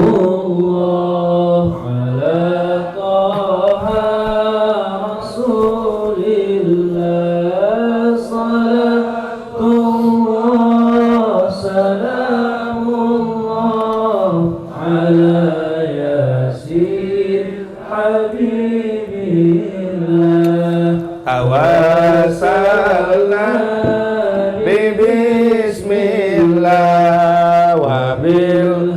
Speaker 2: ala taha rasulillah. Salatullah salam tawassalna bismillah wa bil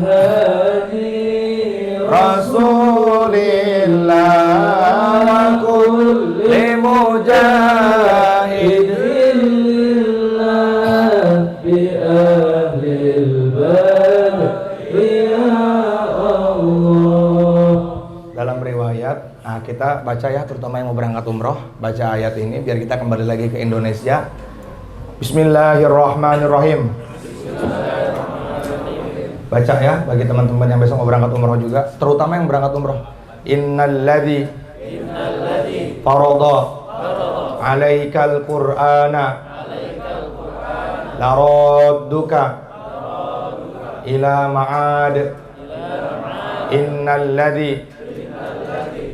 Speaker 2: rasulillah wa kulli mujahid
Speaker 1: bi ahlil badr ya Allah.
Speaker 2: Dalam riwayat, nah kita baca ya, terutama yang mau berangkat umroh, baca ayat ini biar kita kembali lagi ke Indonesia. Bismillahirrahmanirrahim. Baca ya, bagi teman-teman yang besok mau berangkat umroh juga, terutama yang berangkat umroh. Innalladzi farada alaikal qur'ana laradduka ila ma'ad. Innalladzi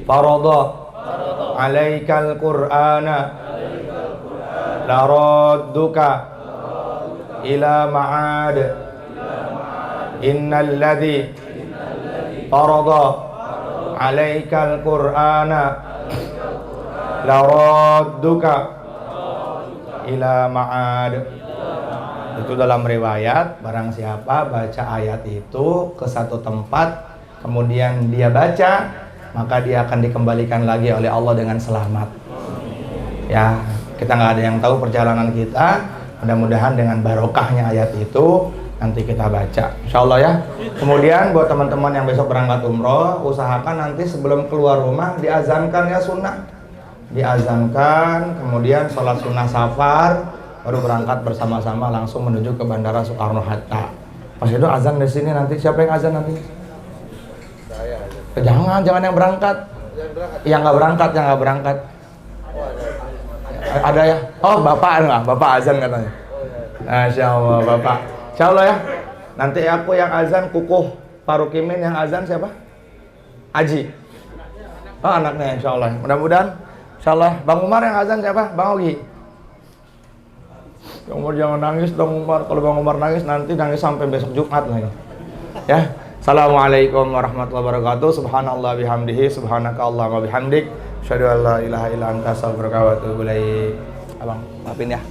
Speaker 2: farada alaikal qur'ana laradduka ila ma'ad. Innalladzi farada alaikal qur'ana laradduka ila ma'ad. Itu dalam riwayat, barang siapa baca ayat itu ke satu tempat kemudian dia baca, maka dia akan dikembalikan lagi oleh Allah dengan selamat. Ya, kita nggak ada yang tahu perjalanan kita. Mudah-mudahan dengan barokahnya ayat itu nanti kita baca, insya Allah ya. Kemudian buat teman-teman yang besok berangkat umroh, usahakan nanti sebelum keluar rumah diazankan ya, sunnah. Diazankan, kemudian sholat sunnah safar, baru berangkat bersama-sama langsung menuju ke Bandara Soekarno-Hatta. Pas itu azan di sini nanti, siapa yang azan nanti? Jangan yang berangkat. Yang nggak berangkat. Ada ya? Oh, bapak azan katanya. Masya Allah, bapak. Insya Allah ya. Nanti aku yang azan, Kukuh Parukimin yang azan siapa? Aji. Oh, anaknya insya Allah. Mudah-mudahan. Insya Allah. Bang Umar yang azan siapa? Bang Ogi. Bang Umar jangan nangis dong Umar. Kalau Bang Umar nangis nanti nangis sampai besok Jumat lagi. Ya. Assalamualaikum warahmatullahi wabarakatuh. Subhanallah bihamdihi, subhanaka Allahumma bihamdik, asyhadu an la ilaha illa anta astaghfiruka wa atubu ilaik. Abang, maafin ya.